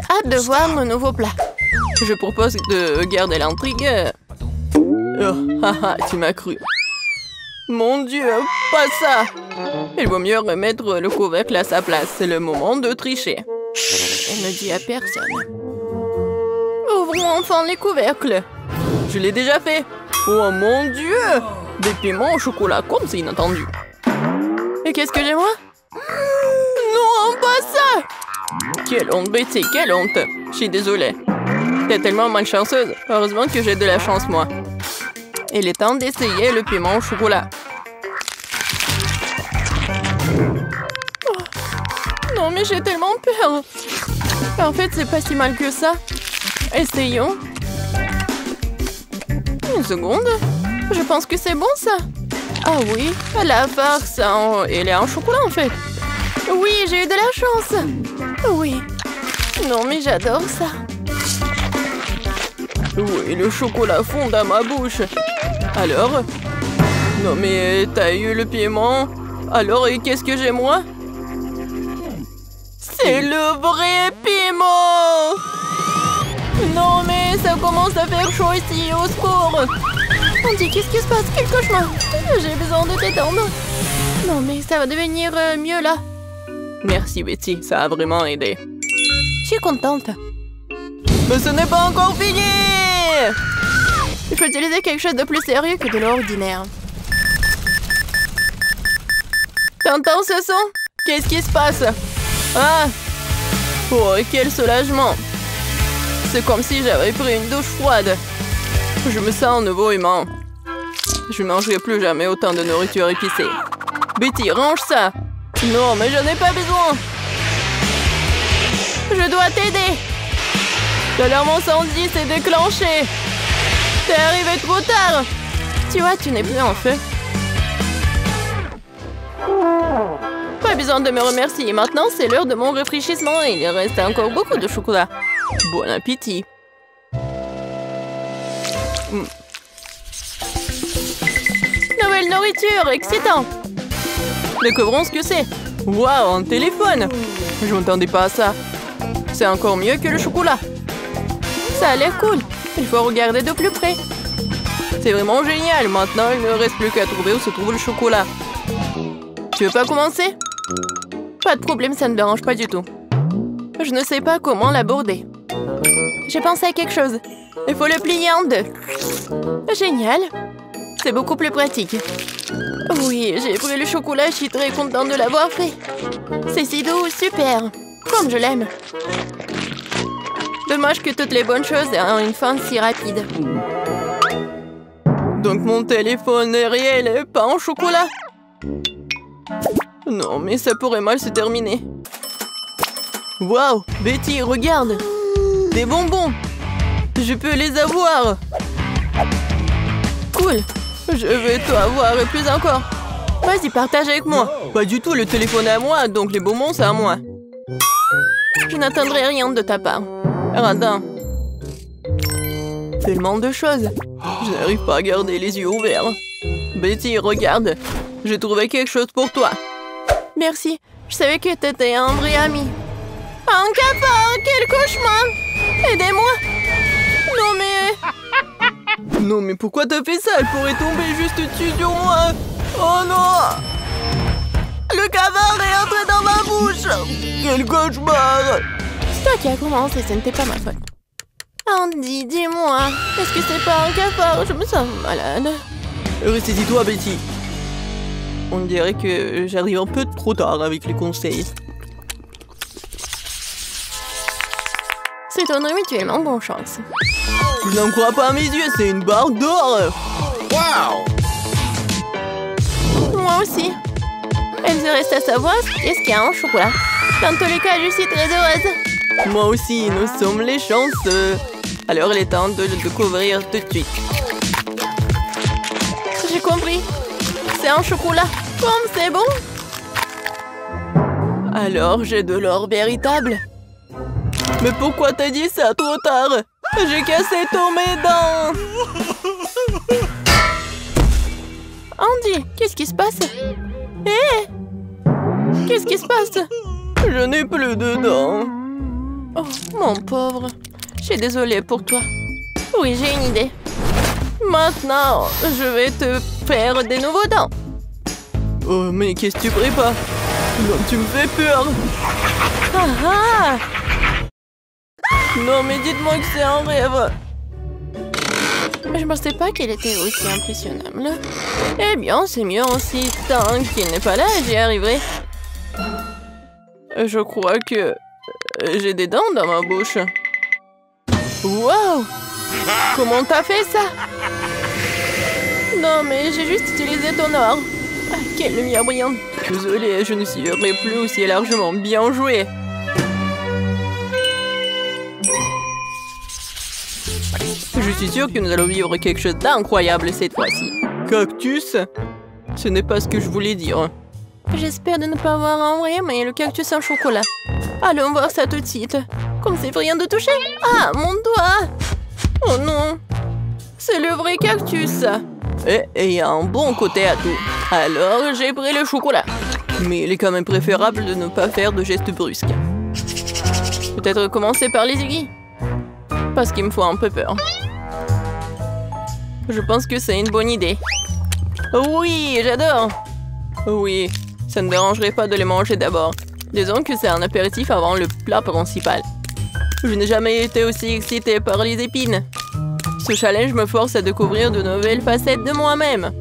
J'ai hâte de voir nos nouveaux plats. Je propose de garder l'intrigue. Oh, haha, tu m'as cru. Mon Dieu, pas ça! Il vaut mieux remettre le couvercle à sa place. C'est le moment de tricher. Elle ne dit à personne. Ouvrons enfin les couvercles. Je l'ai déjà fait. Oh mon Dieu! Des piments au chocolat, comme c'est inattendu. Et qu'est-ce que j'ai moi? Non, pas ça! Quelle honte, Betty, quelle honte! Je suis désolée. T'es tellement malchanceuse. Heureusement que j'ai de la chance, moi. Il est temps d'essayer le piment au chocolat. Oh. Non, mais j'ai tellement peur. En fait, c'est pas si mal que ça. Essayons. Une seconde. Je pense que c'est bon, ça. Ah oui, la farce, elle est en chocolat, en fait. Oui, j'ai eu de la chance. Oui. Non, mais j'adore ça. Oui, le chocolat fond dans ma bouche. Alors? Non, mais t'as eu le piment. Alors, et qu'est-ce que j'ai, moi? C'est le vrai piment! Non, mais ça commence à faire chaud ici, au secours! On dit, qu'est-ce qui se passe? Quel cauchemar! J'ai besoin de t'étendre. Non, mais ça va devenir mieux, là. Merci, Betty, ça a vraiment aidé. Je suis contente. Mais ce n'est pas encore fini! Il faut utiliser quelque chose de plus sérieux que de l'ordinaire. T'entends ce son? Qu'est-ce qui se passe? Ah! Oh, quel soulagement! C'est comme si j'avais pris une douche froide. Je me sens un nouveau humain. Je ne mangerai plus jamais autant de nourriture épicée. Betty, range ça! Non, mais je n'ai pas besoin! Je dois t'aider! L'alarme incendie s'est déclenchée! T'es arrivé trop tard! Tu vois, tu n'es plus en feu. Pas besoin de me remercier. Maintenant, c'est l'heure de mon rafraîchissement et il reste encore beaucoup de chocolat. Bon appétit! Nouvelle nourriture, excitant! Découvrons ce que c'est. Waouh, un téléphone! Je m'attendais pas à ça. C'est encore mieux que le chocolat. Ça a l'air cool. Il faut regarder de plus près. C'est vraiment génial. Maintenant, il ne reste plus qu'à trouver où se trouve le chocolat. Tu veux pas commencer? Pas de problème, ça ne me dérange pas du tout. Je ne sais pas comment l'aborder. J'ai pensé à quelque chose. Il faut le plier en deux. Génial. C'est beaucoup plus pratique. Oui, j'ai pris le chocolat, je suis très contente de l'avoir fait. C'est si doux, super. Comme je l'aime. Dommage que toutes les bonnes choses aient une fin si rapide. Donc mon téléphone est réel et pas en chocolat? Non, mais ça pourrait mal se terminer. Waouh, Betty, regarde. Des bonbons. Je peux les avoir. Cool. Je vais tout avoir et plus encore. Vas-y, partage avec moi. Pas du tout, le téléphone est à moi, donc les bonbons, c'est à moi. Je n'attendrai rien de ta part. Radin. Tellement de choses. Je n'arrive pas à garder les yeux ouverts. Betty, regarde. J'ai trouvé quelque chose pour toi. Merci. Je savais que t'étais un vrai ami. Un cafard, quel cauchemar! Aidez-moi! Non mais... Non mais pourquoi t'as fait ça? Elle pourrait tomber juste dessus sur moi! Oh non! Le cafard est entré dans ma bouche! Quel cauchemar! C'est toi qui as commencé, ce n'était pas ma faute. Andy, dis-moi, est-ce que c'est pas un cafard? Je me sens malade. Ressaisis-toi, Betty. On dirait que j'arrive un peu trop tard avec les conseils. C'est ton mutuellement bonne chance. Je n'en crois pas à mes yeux, c'est une barre d'or. Wow! Moi aussi. Il se reste à savoir qu'est-ce qu'il y a en chocolat. Dans tous les cas, je suis très heureuse. Moi aussi, nous sommes les chanceux. Alors, il est temps de le découvrir tout de suite. J'ai compris. C'est un chocolat. Comme c'est bon. Alors, j'ai de l'or véritable. Mais pourquoi t'as dit ça trop tard? J'ai cassé tous mes dents. Andy, qu'est-ce qui se passe? Hé! Qu'est-ce qui se passe? Je n'ai plus de dents. Oh, mon pauvre. Je suis désolée pour toi. Oui, j'ai une idée. Maintenant, je vais te faire des nouveaux dents. Oh, mais qu'est-ce que tu prépares? Non, tu me fais peur. Ah ah! Non, mais dites-moi que c'est un rêve. Je pensais pas qu'elle était aussi impressionnable. Eh bien, c'est mieux aussi. Tant qu'il n'est pas là, j'y arriverai. Je crois que j'ai des dents dans ma bouche. Wow! Comment t'as fait ça? Non, mais j'ai juste utilisé ton or. Ah, quelle lumière brillante. Désolée, je ne serai plus aussi largement. Bien joué. Je suis sûre que nous allons vivre quelque chose d'incroyable cette fois-ci. Cactus? Ce n'est pas ce que je voulais dire. J'espère de ne pas voir en vrai, mais le cactus en chocolat. Allons voir ça tout de suite. Comme c'est rien de toucher. Ah, mon doigt! Oh non! C'est le vrai cactus. Et il y a un bon côté à tout. Alors, j'ai pris le chocolat. Mais il est quand même préférable de ne pas faire de gestes brusques. Peut-être commencer par les aiguilles. Parce qu'il me faut un peu peur. Je pense que c'est une bonne idée. Oui, j'adore. Oui, ça ne dérangerait pas de les manger d'abord. Disons que c'est un apéritif avant le plat principal. Je n'ai jamais été aussi excitée par les épines. Ce challenge me force à découvrir de nouvelles facettes de moi-même.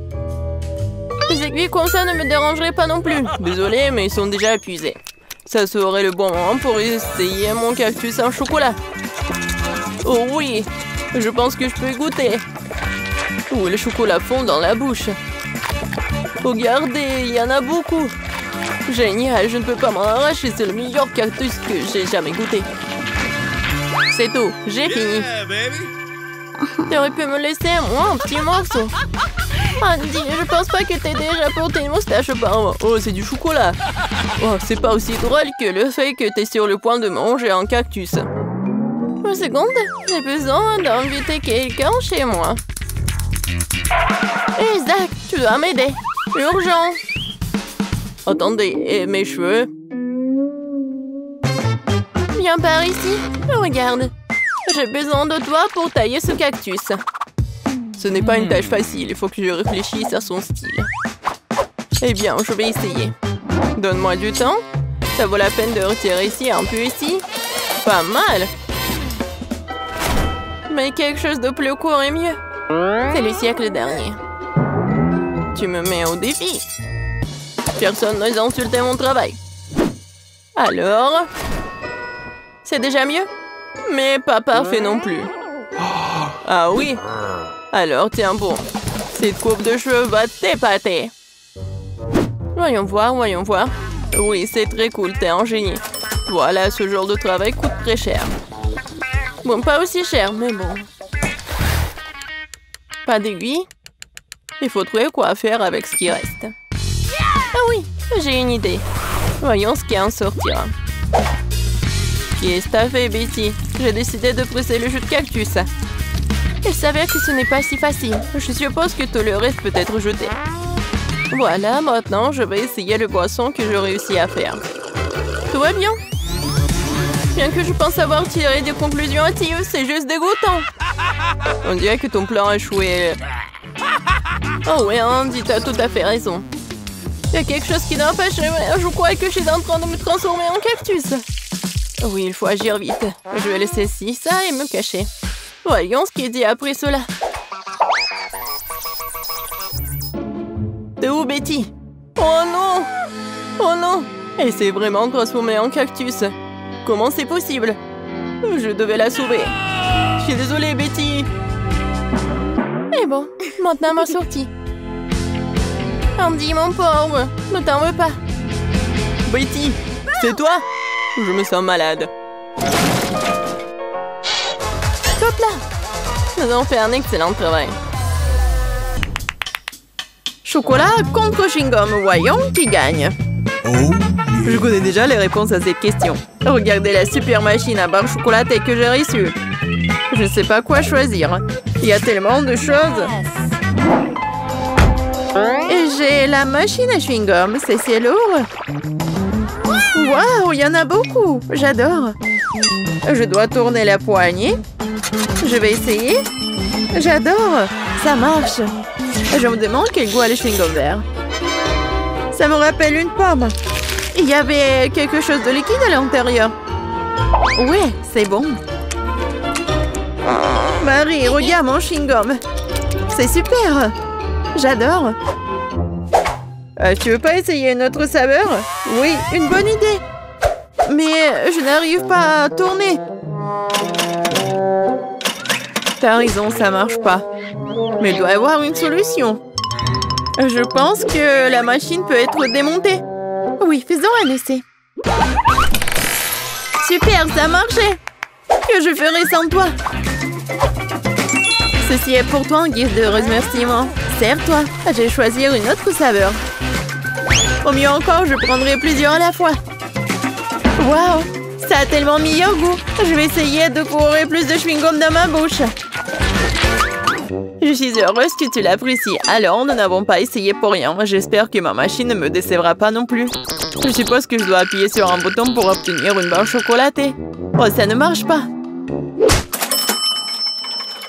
Les aiguilles comme ça ne me dérangeraient pas non plus. Désolée, mais ils sont déjà épuisés. Ça serait le bon moment pour essayer mon cactus en chocolat. Oh oui, je pense que je peux y goûter. Oh, le chocolat fond dans la bouche. Regardez, il y en a beaucoup. Génial, je ne peux pas m'en arracher. C'est le meilleur cactus que j'ai jamais goûté. C'est tout, j'ai fini. Tu aurais pu me laisser, moi, un petit morceau. Andy, je pense pas que t'aies déjà porté une moustache auparavant. Oh, c'est du chocolat. Oh, c'est pas aussi drôle que le fait que t'es sur le point de manger un cactus. Une seconde, j'ai besoin d'inviter quelqu'un chez moi. Hé, Zach, tu dois m'aider. Urgent. Attendez, et mes cheveux? Viens par ici. Regarde. J'ai besoin de toi pour tailler ce cactus. Ce n'est pas une tâche facile, il faut que je réfléchisse à son style. Eh bien, je vais essayer. Donne-moi du temps. Ça vaut la peine de retirer ici, un peu ici. Pas mal. Mais quelque chose de plus court est mieux. C'est le siècle dernier. Tu me mets au défi. Personne n'ose insulter mon travail. Alors? C'est déjà mieux? Mais pas parfait non plus. Ah oui? Alors tiens bon. Cette coupe de cheveux va t'épater. Voyons voir, voyons voir. Oui, c'est très cool, t'es un génie. Voilà, ce genre de travail coûte très cher. Bon, pas aussi cher, mais bon. Pas d'aiguille? Il faut trouver quoi faire avec ce qui reste. Ah oui, j'ai une idée. Voyons ce qui en sortira. Qu'est-ce que t'as fait, Betty? J'ai décidé de presser le jus de cactus. Il s'avère que ce n'est pas si facile. Je suppose que tout le reste peut être jeté. Voilà, maintenant, je vais essayer le boisson que j'ai réussi à faire. Tout va bien? Bien que je pense avoir tiré des conclusions hâtives, c'est juste dégoûtant. On dirait que ton plan a échoué. Oh oui, Andy, t'as tout à fait raison. Il y a quelque chose qui n'empêche. Je crois que je suis en train de me transformer en cactus. Oui, il faut agir vite. Je vais laisser ci, ça et me cacher. Voyons ce qu'il dit après cela. T'es où, Betty? Oh non! Oh non! Elle s'est vraiment transformée en cactus. Comment c'est possible? Je devais la sauver. Je suis désolée, Betty. Et bon, maintenant ma sortie. Andy, mon pauvre, ne t'en veux pas. Betty, c'est toi? Je me sens malade. Hop là! Nous avons fait un excellent travail. Chocolat contre chewing-gum. Voyons qui gagne. Je connais déjà les réponses à cette question. Regardez la super machine à barre chocolatée que j'ai reçue. Je ne sais pas quoi choisir. Il y a tellement de choses. Et j'ai la machine à chewing-gum. C'est si lourd. Waouh, il y en a beaucoup. J'adore. Je dois tourner la poignée. Je vais essayer. J'adore. Ça marche. Je me demande quel goût a le chewing-gum vert. Ça me rappelle une pomme. Il y avait quelque chose de liquide à l'intérieur. Ouais, c'est bon. Marie, regarde mon chewing-gum. C'est super. J'adore. Tu veux pas essayer une autre saveur? Oui, une bonne idée. Mais je n'arrive pas à tourner. T'as raison, ça marche pas. Mais il doit y avoir une solution. Je pense que la machine peut être démontée. Oui, faisons un essai. Super, ça a marché. Que je ferai sans toi? Ceci est pour toi en guise de remerciement. Sers-toi. Je vais choisir une autre saveur. Au mieux encore, je prendrai plusieurs à la fois. Waouh, ça a tellement meilleur goût. Je vais essayer de courir plus de chewing-gum dans ma bouche. Je suis heureuse que tu l'apprécies. Alors, nous n'avons pas essayé pour rien. J'espère que ma machine ne me décevra pas non plus. Je suppose que je dois appuyer sur un bouton pour obtenir une barre chocolatée. Oh, ça ne marche pas.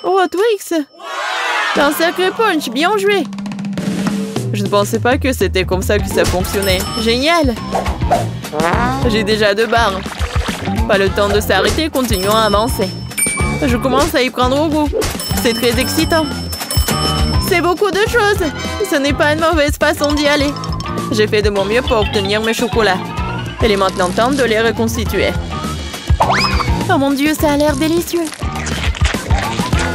Oh, Twix! T'as un sacré punch, bien joué! Je ne pensais pas que c'était comme ça que ça fonctionnait. Génial! J'ai déjà 2 barres. Pas le temps de s'arrêter, continuons à avancer. Je commence à y prendre au goût. C'est très excitant. C'est beaucoup de choses. Ce n'est pas une mauvaise façon d'y aller. J'ai fait de mon mieux pour obtenir mes chocolats. Il est maintenant temps de les reconstituer. Oh mon Dieu, ça a l'air délicieux.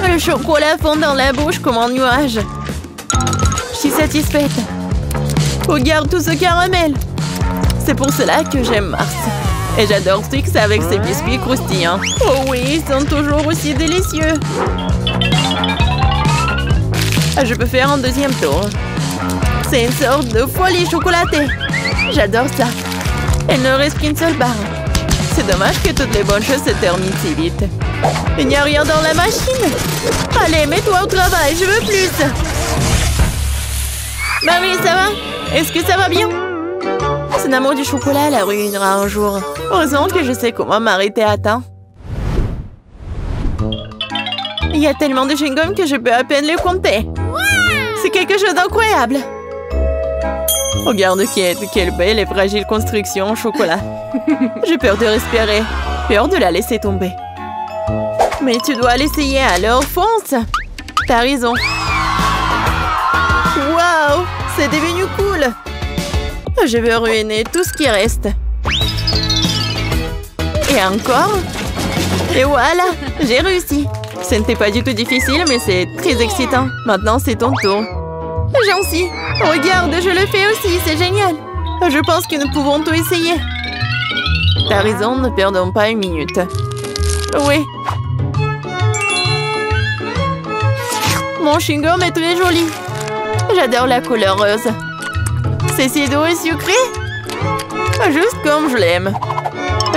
Le chocolat fond dans la bouche comme un nuage. Je suis satisfaite. Regarde tout ce caramel. C'est pour cela que j'aime Mars. Et j'adore Twix avec ses biscuits croustillants. Oh oui, ils sont toujours aussi délicieux. Je peux faire un deuxième tour. C'est une sorte de folie chocolatée. J'adore ça. Il ne reste qu'une seule barre. C'est dommage que toutes les bonnes choses se terminent si vite. Il n'y a rien dans la machine. Allez, mets-toi au travail, je veux plus. Marie, ça va? Est-ce que ça va bien? Son amour du chocolat la ruinera un jour. Heureusement que je sais comment m'arrêter à temps. Il y a tellement de chewing-gum que je peux à peine les compter. C'est quelque chose d'incroyable. Regarde quelle belle et fragile construction en chocolat. J'ai peur de respirer. Peur de la laisser tomber. Mais tu dois l'essayer, alors fonce. T'as raison. Waouh, c'est devenu cool. Je veux ruiner tout ce qui reste. Et encore. Et voilà, j'ai réussi. Ce n'était pas du tout difficile, mais c'est très excitant. Maintenant, c'est ton tour. J'en suis. Regarde, je le fais aussi, c'est génial. Je pense que nous pouvons tout essayer. T'as raison, ne perdons pas une minute. Oui. Mon chewing-gum est très joli. J'adore la couleur rose. C'est si doux et sucré. Juste comme je l'aime.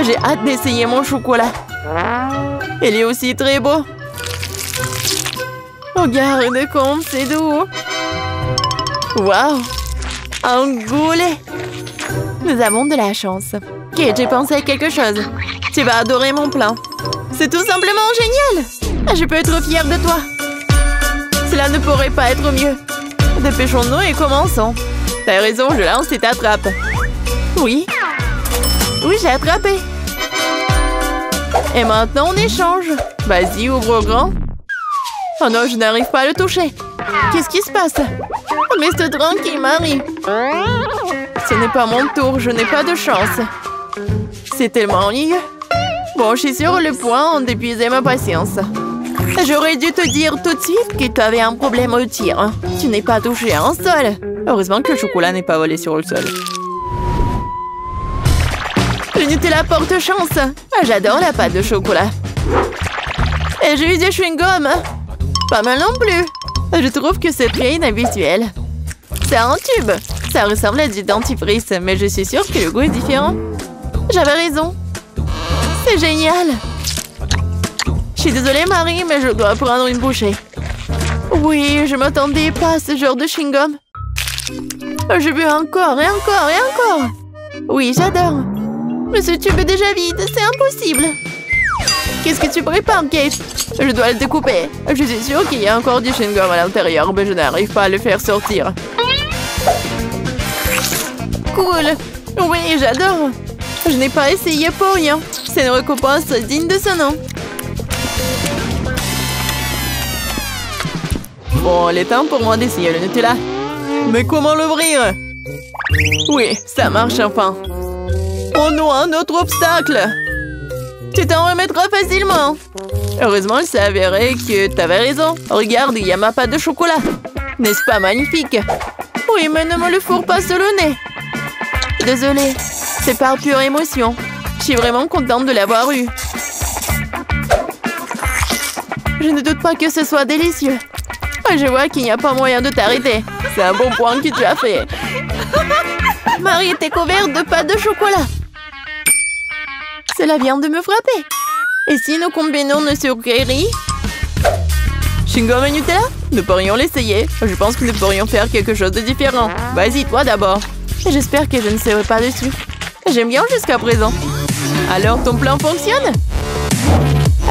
J'ai hâte d'essayer mon chocolat. Il est aussi très beau. Regarde comme c'est doux. Waouh! Un goulet! Nous avons de la chance. Ok, j'ai pensé à quelque chose. Tu vas adorer mon plan. C'est tout simplement génial! Je peux être fière de toi. Cela ne pourrait pas être mieux. Dépêchons-nous et commençons. T'as raison, je lance et t'attrape. Oui. Oui, j'ai attrapé. Et maintenant, on échange. Vas-y, ouvre grand. Oh non, je n'arrive pas à le toucher. Qu'est-ce qui se passe? Reste tranquille, Marie. Ce n'est pas mon tour, je n'ai pas de chance. C'est tellement ennuyeux. Bon, je suis sur le point d'épuiser ma patience. J'aurais dû te dire tout de suite que tu avais un problème au tir. Tu n'es pas touché à un sol. Heureusement que le chocolat n'est pas volé sur le sol. Je ne te la porte chance. J'adore la pâte de chocolat. Et j'ai eu des chewing-gums. Pas mal non plus. Je trouve que c'est très inhabituel. C'est un tube. Ça ressemble à du dentifrice, mais je suis sûre que le goût est différent. J'avais raison. C'est génial. Je suis désolée, Marie, mais je dois prendre une bouchée. Oui, je m'attendais pas à ce genre de chewing-gum. Je veux encore et encore et encore. Oui, j'adore. Mais ce tube est déjà vide, c'est impossible. Qu'est-ce que tu prépares, Kate? Je dois le découper. Je suis sûre qu'il y a encore du chewing-gum à l'intérieur, mais je n'arrive pas à le faire sortir. Cool. Oui, j'adore. Je n'ai pas essayé pour rien. C'est une récompense digne de ce nom. Bon, il est temps pour moi d'essayer le Nutella. Mais comment l'ouvrir? Oui, ça marche enfin. Oh non, un autre obstacle. Tu t'en remettras facilement. Heureusement, il s'est avéré que tu avais raison. Regarde, il y a ma pâte de chocolat. N'est-ce pas magnifique? Oui, mais ne me le fourre pas sur le nez. Désolée, c'est par pure émotion. Je suis vraiment contente de l'avoir eu. Je ne doute pas que ce soit délicieux. Je vois qu'il n'y a pas moyen de t'arrêter. C'est un bon point que tu as fait. Marie était couverte de pâte de chocolat. Cela vient de me frapper. Et si nous combinons nos sucreries? Chewing-gum et Nutella? Nous pourrions l'essayer. Je pense que nous pourrions faire quelque chose de différent. Vas-y, toi d'abord. J'espère que je ne serai pas dessus. J'aime bien jusqu'à présent. Alors, ton plan fonctionne?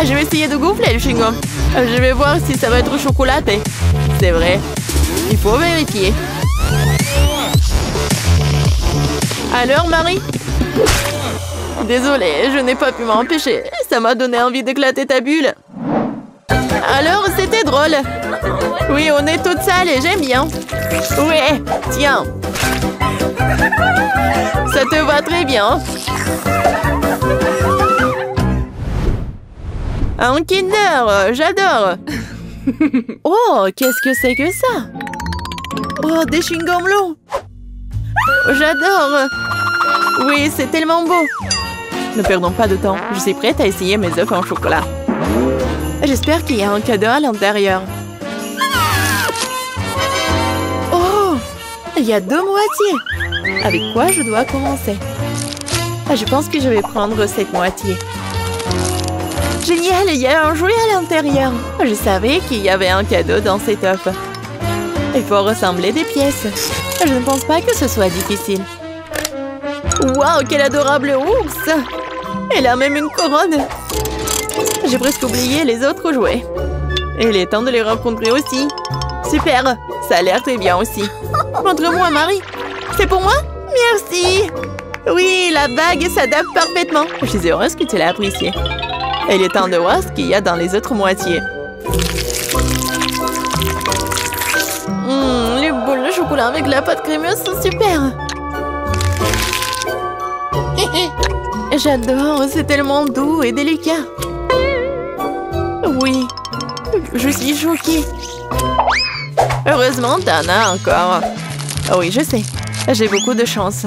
Je vais essayer de gonfler le chewing-gum. Je vais voir si ça va être chocolaté. C'est vrai. Il faut vérifier. Alors, Marie? Désolée, je n'ai pas pu m'empêcher. Ça m'a donné envie d'éclater ta bulle. Alors, c'était drôle. Oui, on est toutes sales et j'aime bien. Ouais, tiens. Ça te va très bien. Un Kinder, j'adore. Oh, qu'est-ce que c'est que ça? Oh, des chewing-gums longs. J'adore. Oui, c'est tellement beau. Ne perdons pas de temps. Je suis prête à essayer mes œufs en chocolat. J'espère qu'il y a un cadeau à l'intérieur. Oh, il y a 2 moitiés. Avec quoi je dois commencer? Je pense que je vais prendre cette moitié. Génial, il y a un jouet à l'intérieur. Je savais qu'il y avait un cadeau dans cet œuf. Il faut ressembler des pièces. Je ne pense pas que ce soit difficile. Waouh, quel adorable ours! Elle a même une couronne. J'ai presque oublié les autres jouets. Et il est temps de les rencontrer aussi. Super, ça a l'air très bien aussi. Montre-moi, Marie. C'est pour moi? Merci. Oui, la bague s'adapte parfaitement. Je suis heureuse que tu l'as appréciée. Et il est temps de voir ce qu'il y a dans les autres moitiés. Les boules de chocolat avec la pâte crémeuse sont super. J'adore, c'est tellement doux et délicat. Oui, je suis choquée. Heureusement, t'en as encore. Oui, je sais, j'ai beaucoup de chance.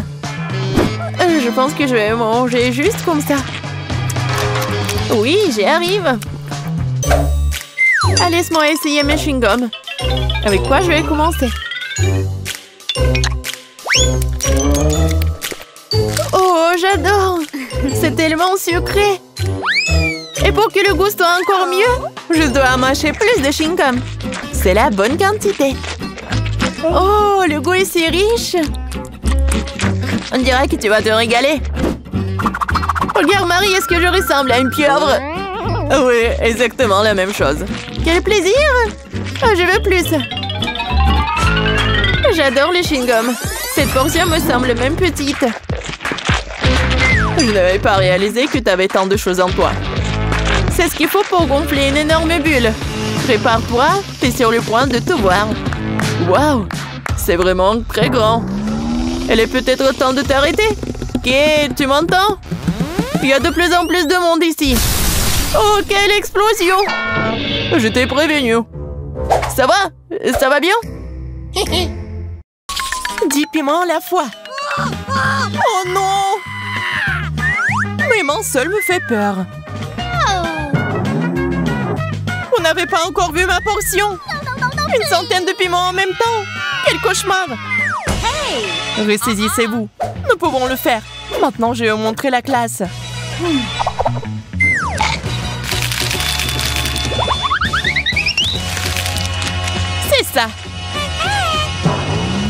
Je pense que je vais manger juste comme ça. Oui, j'y arrive. Allez, laisse-moi essayer mes chewing-gums. Avec quoi je vais commencer? Oh, j'adore! C'est tellement sucré! Et pour que le goût soit encore mieux, je dois mâcher plus de chewing-gum. C'est la bonne quantité. Oh, le goût est si riche! On dirait que tu vas te régaler. Regarde, Marie, est-ce que je ressemble à une pieuvre? Oui, exactement la même chose. Quel plaisir! Oh, je veux plus. J'adore les chewing-gums. Cette portion me semble même petite. Je n'avais pas réalisé que tu avais tant de choses en toi. C'est ce qu'il faut pour gonfler une énorme bulle. Prépare-toi, t'es sur le point de tout voir. Waouh, c'est vraiment très grand. Il est peut-être temps de t'arrêter. Ok, tu m'entends? Il y a de plus en plus de monde ici. Oh, quelle explosion! Je t'ai prévenu. Ça va? Ça va bien? 10 piments à la fois. Oh non! Mais mon seul me fait peur. Vous n'avez pas encore vu ma portion? Une centaine de piments en même temps. Quel cauchemar! Ressaisissez-vous. Nous pouvons le faire. Maintenant, je vais vous montrer la classe. C'est ça.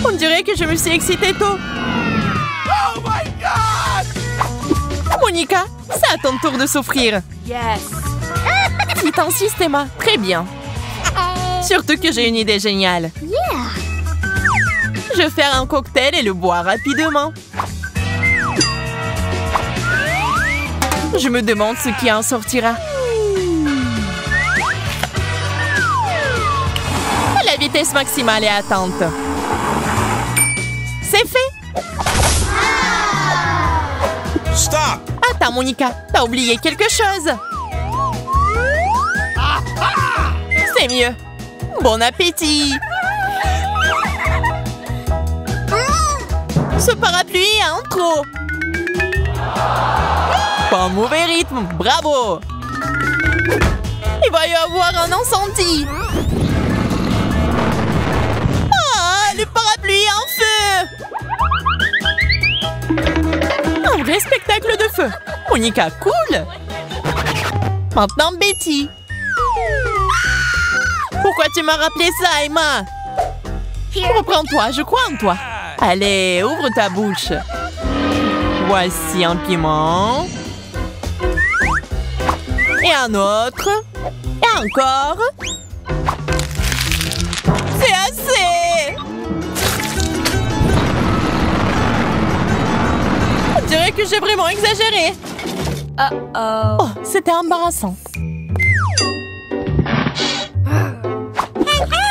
On dirait que je me suis excitée tôt. Oh my God! Monica, c'est à ton tour de souffrir. Yes. Si t'insistes, Emma, très bien. Surtout que j'ai une idée géniale. Je vais faire un cocktail et le boire rapidement. Je me demande ce qui en sortira. La vitesse maximale est atteinte. C'est fait. Stop! Attends, Monica, t'as oublié quelque chose. C'est mieux. Bon appétit. Ce parapluie est un trop. Pas un mauvais rythme, bravo. Il va y avoir un incendie. Ah, le parapluie est en feu. Un vrai spectacle de feu. Monica, cool. Maintenant, Betty. Pourquoi tu m'as rappelé ça, Emma? Reprends-toi, je crois en toi. Allez, ouvre ta bouche. Voici un piment. Et un autre. Et encore. C'est assez. On dirait que j'ai vraiment exagéré. Oh, c'était embarrassant.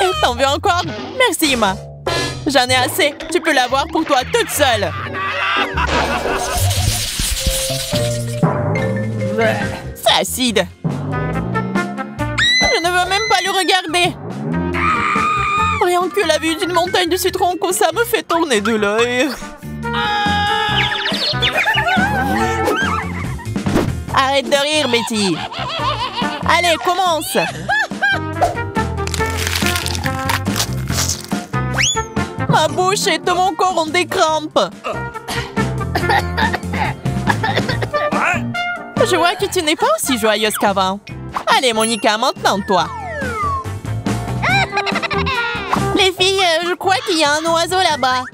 Et t'en veux encore? Merci, Emma. J'en ai assez. Tu peux l'avoir pour toi toute seule. C'est acide. Je ne veux même pas le regarder. Rien que la vue d'une montagne de citron, ça me fait tourner de l'œil. Arrête de rire, Betty. Allez, commence. Ma bouche et tout mon corps ont des crampes. Je vois que tu n'es pas aussi joyeuse qu'avant. Allez, Monica, maintenant toi. Les filles, je crois qu'il y a un oiseau là-bas.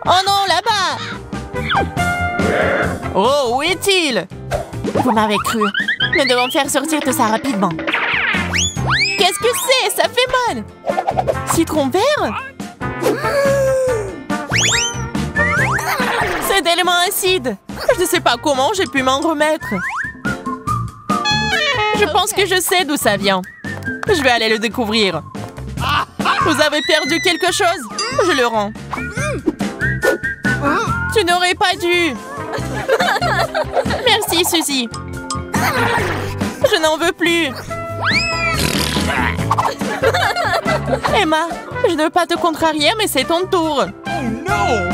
Oh non, là-bas. Oh, où est-il? Vous m'avez cru. Nous devons faire sortir tout ça rapidement. Qu'est-ce que c'est? Ça fait mal. Citron vert? C'est tellement acide. Je ne sais pas comment j'ai pu m'en remettre. Je pense que je sais d'où ça vient. Je vais aller le découvrir. Vous avez perdu quelque chose? Je le rends. Tu n'aurais pas dû. Merci, Suzy. Je n'en veux plus. Emma, je ne veux pas te contrarier, mais c'est ton tour. Oh non!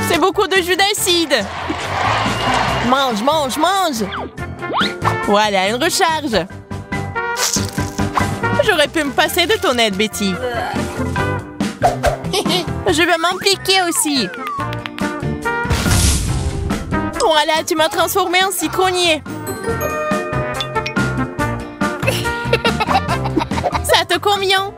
C'est beaucoup de jus d'acide. Mange, mange, mange. Voilà, une recharge. J'aurais pu me passer de ton aide, Betty. Je vais m'impliquer aussi. Voilà, tu m'as transformé en citronnier. Ça te convient?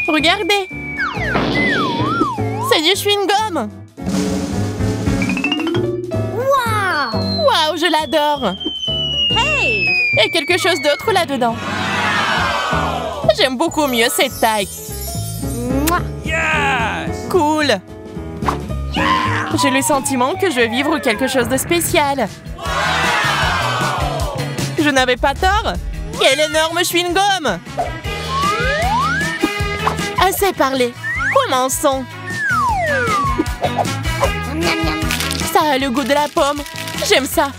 Regardez. C'est du chewing-gum. Waouh, je l'adore. Hey! Il y a quelque chose d'autre là-dedans. J'aime beaucoup mieux cette taille. Yes! Cool. J'ai le sentiment que je vais vivre quelque chose de spécial. Je n'avais pas tort. Quel énorme chewing-gum! Assez parlé. Commençons. Ça a le goût de la pomme. J'aime ça.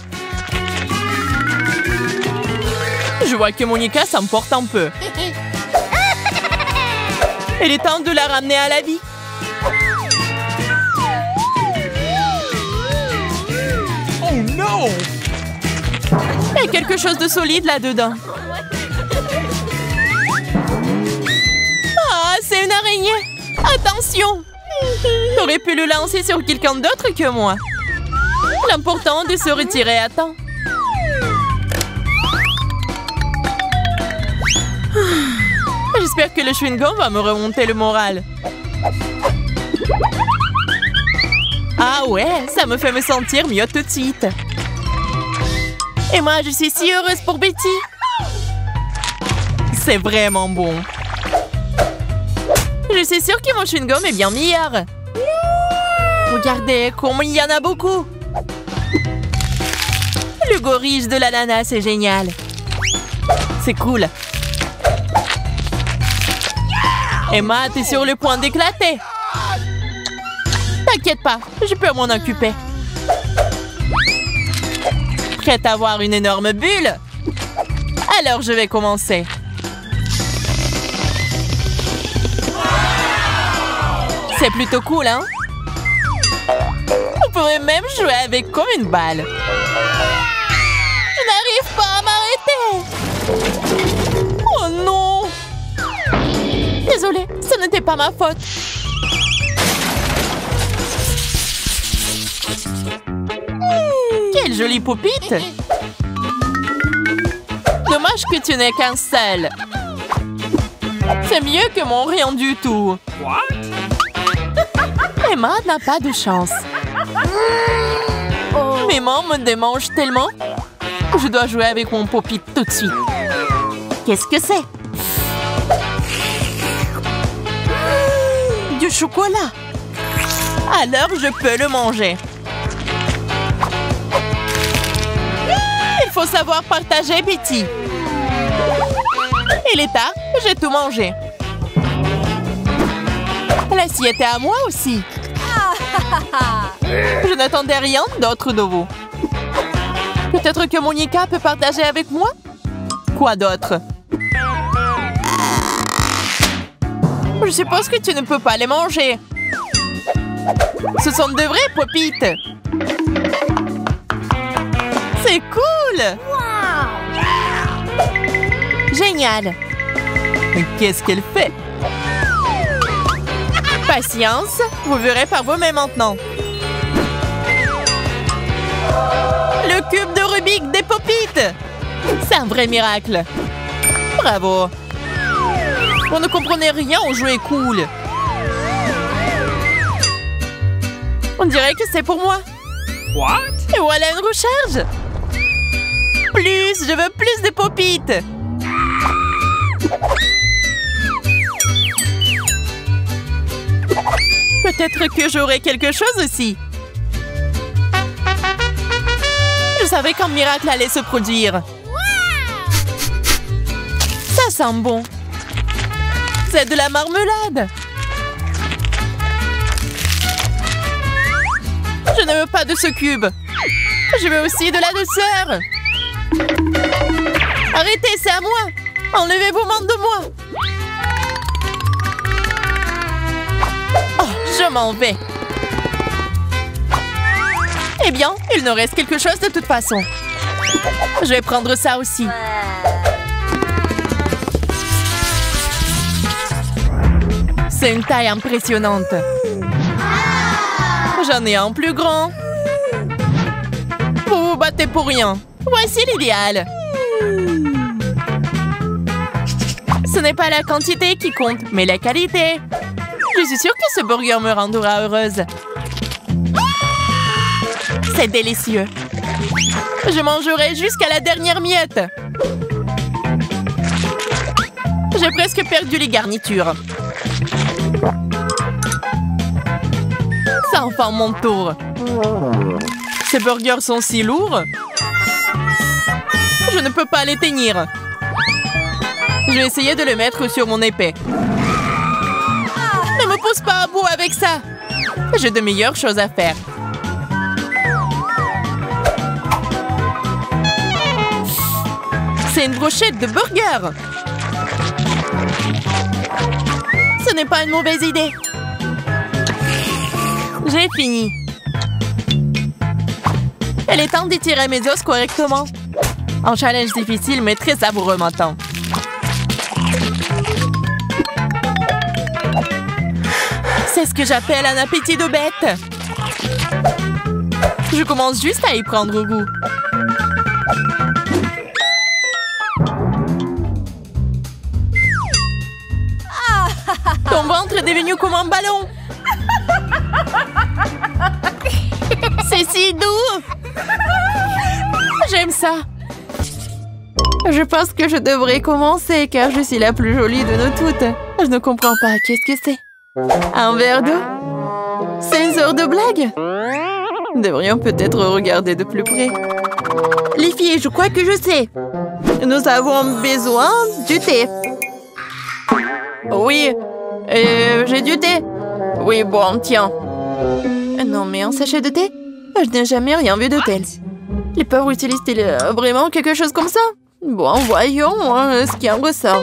Je vois que Monica s'emporte un peu. Il est temps de la ramener à la vie. Oh non! Il y a quelque chose de solide là-dedans. Ah, c'est une araignée. Attention! J'aurais pu le lancer sur quelqu'un d'autre que moi. L'important est de se retirer à temps. J'espère que le chewing-gum va me remonter le moral. Ah ouais, ça me fait me sentir mieux tout de suite. Et moi, je suis si heureuse pour Betty. C'est vraiment bon. Je suis sûre que mon chewing-gum est bien meilleur. Regardez, comme il y en a beaucoup. Le gorille de l'ananas, c'est génial. C'est cool. Emma, t'es sur le point d'éclater. T'inquiète pas, je peux m'en occuper. Prête à avoir une énorme bulle? Alors je vais commencer. C'est plutôt cool, hein? Vous pouvez même jouer avec comme une balle. Je n'arrive pas à m'arrêter. Oh non! Désolée, ce n'était pas ma faute. Quelle jolie poupite! Dommage que tu n'aies qu'un seul. C'est mieux que mon rien du tout. Emma n'a pas de chance. Mes mains me démangent tellement. Je dois jouer avec mon poupite tout de suite. Qu'est-ce que c'est? Du chocolat. Alors je peux le manger. Il faut savoir partager, Betty. Il est tard, j'ai tout mangé. L'assiette est à moi aussi. Je n'attendais rien d'autre de vous. Peut-être que Monica peut partager avec moi? Quoi d'autre? Je suppose que tu ne peux pas les manger. Ce sont de vraies popites. C'est cool! Génial! Mais qu'est-ce qu'elle fait? Patience, vous verrez par vous-même maintenant. Le cube de Rubik des popites! C'est un vrai miracle. Bravo! Vous ne comprenez rien au jouet cool. On dirait que c'est pour moi. What? Et voilà une recharge. Plus, je veux plus de popites. Peut-être que j'aurai quelque chose aussi. Je savais qu'un miracle allait se produire. Ça sent bon. C'est de la marmelade. Je ne veux pas de ce cube. Je veux aussi de la douceur. Arrêtez, c'est à moi. Enlevez vos mains de moi. Oh, je m'en vais. Eh bien, il nous reste quelque chose de toute façon. Je vais prendre ça aussi. C'est une taille impressionnante. J'en ai un plus grand. Vous vous battez pour rien. Voici l'idéal. Ce n'est pas la quantité qui compte, mais la qualité. Je suis sûre que ce burger me rendra heureuse. C'est délicieux. Je mangerai jusqu'à la dernière miette. J'ai presque perdu les garnitures. C'est enfin mon tour. Ces burgers sont si lourds. Je ne peux pas les tenir. Je vais essayer de le mettre sur mon épée. Ne me pousse pas à bout avec ça. J'ai de meilleures choses à faire. C'est une brochette de burger. Ce n'est pas une mauvaise idée. J'ai fini. Il est temps d'étirer mes os correctement. Un challenge difficile mais très savoureux maintenant. C'est ce que j'appelle un appétit de bête. Je commence juste à y prendre goût. Mon ventre est devenu comme un ballon. C'est si doux. J'aime ça. Je pense que je devrais commencer car je suis la plus jolie de nous toutes. Je ne comprends pas. Qu'est-ce que c'est? Un verre d'eau? C'est une sorte de blague? Nous devrions peut-être regarder de plus près. Les filles, je crois que je sais. Nous avons besoin du thé. Oui, j'ai du thé. Oui, bon, tiens. Non, mais un sachet de thé? Je n'ai jamais rien vu de tel. Les pauvres utilisent-ils vraiment quelque chose comme ça? Bon, voyons ce qui en ressort.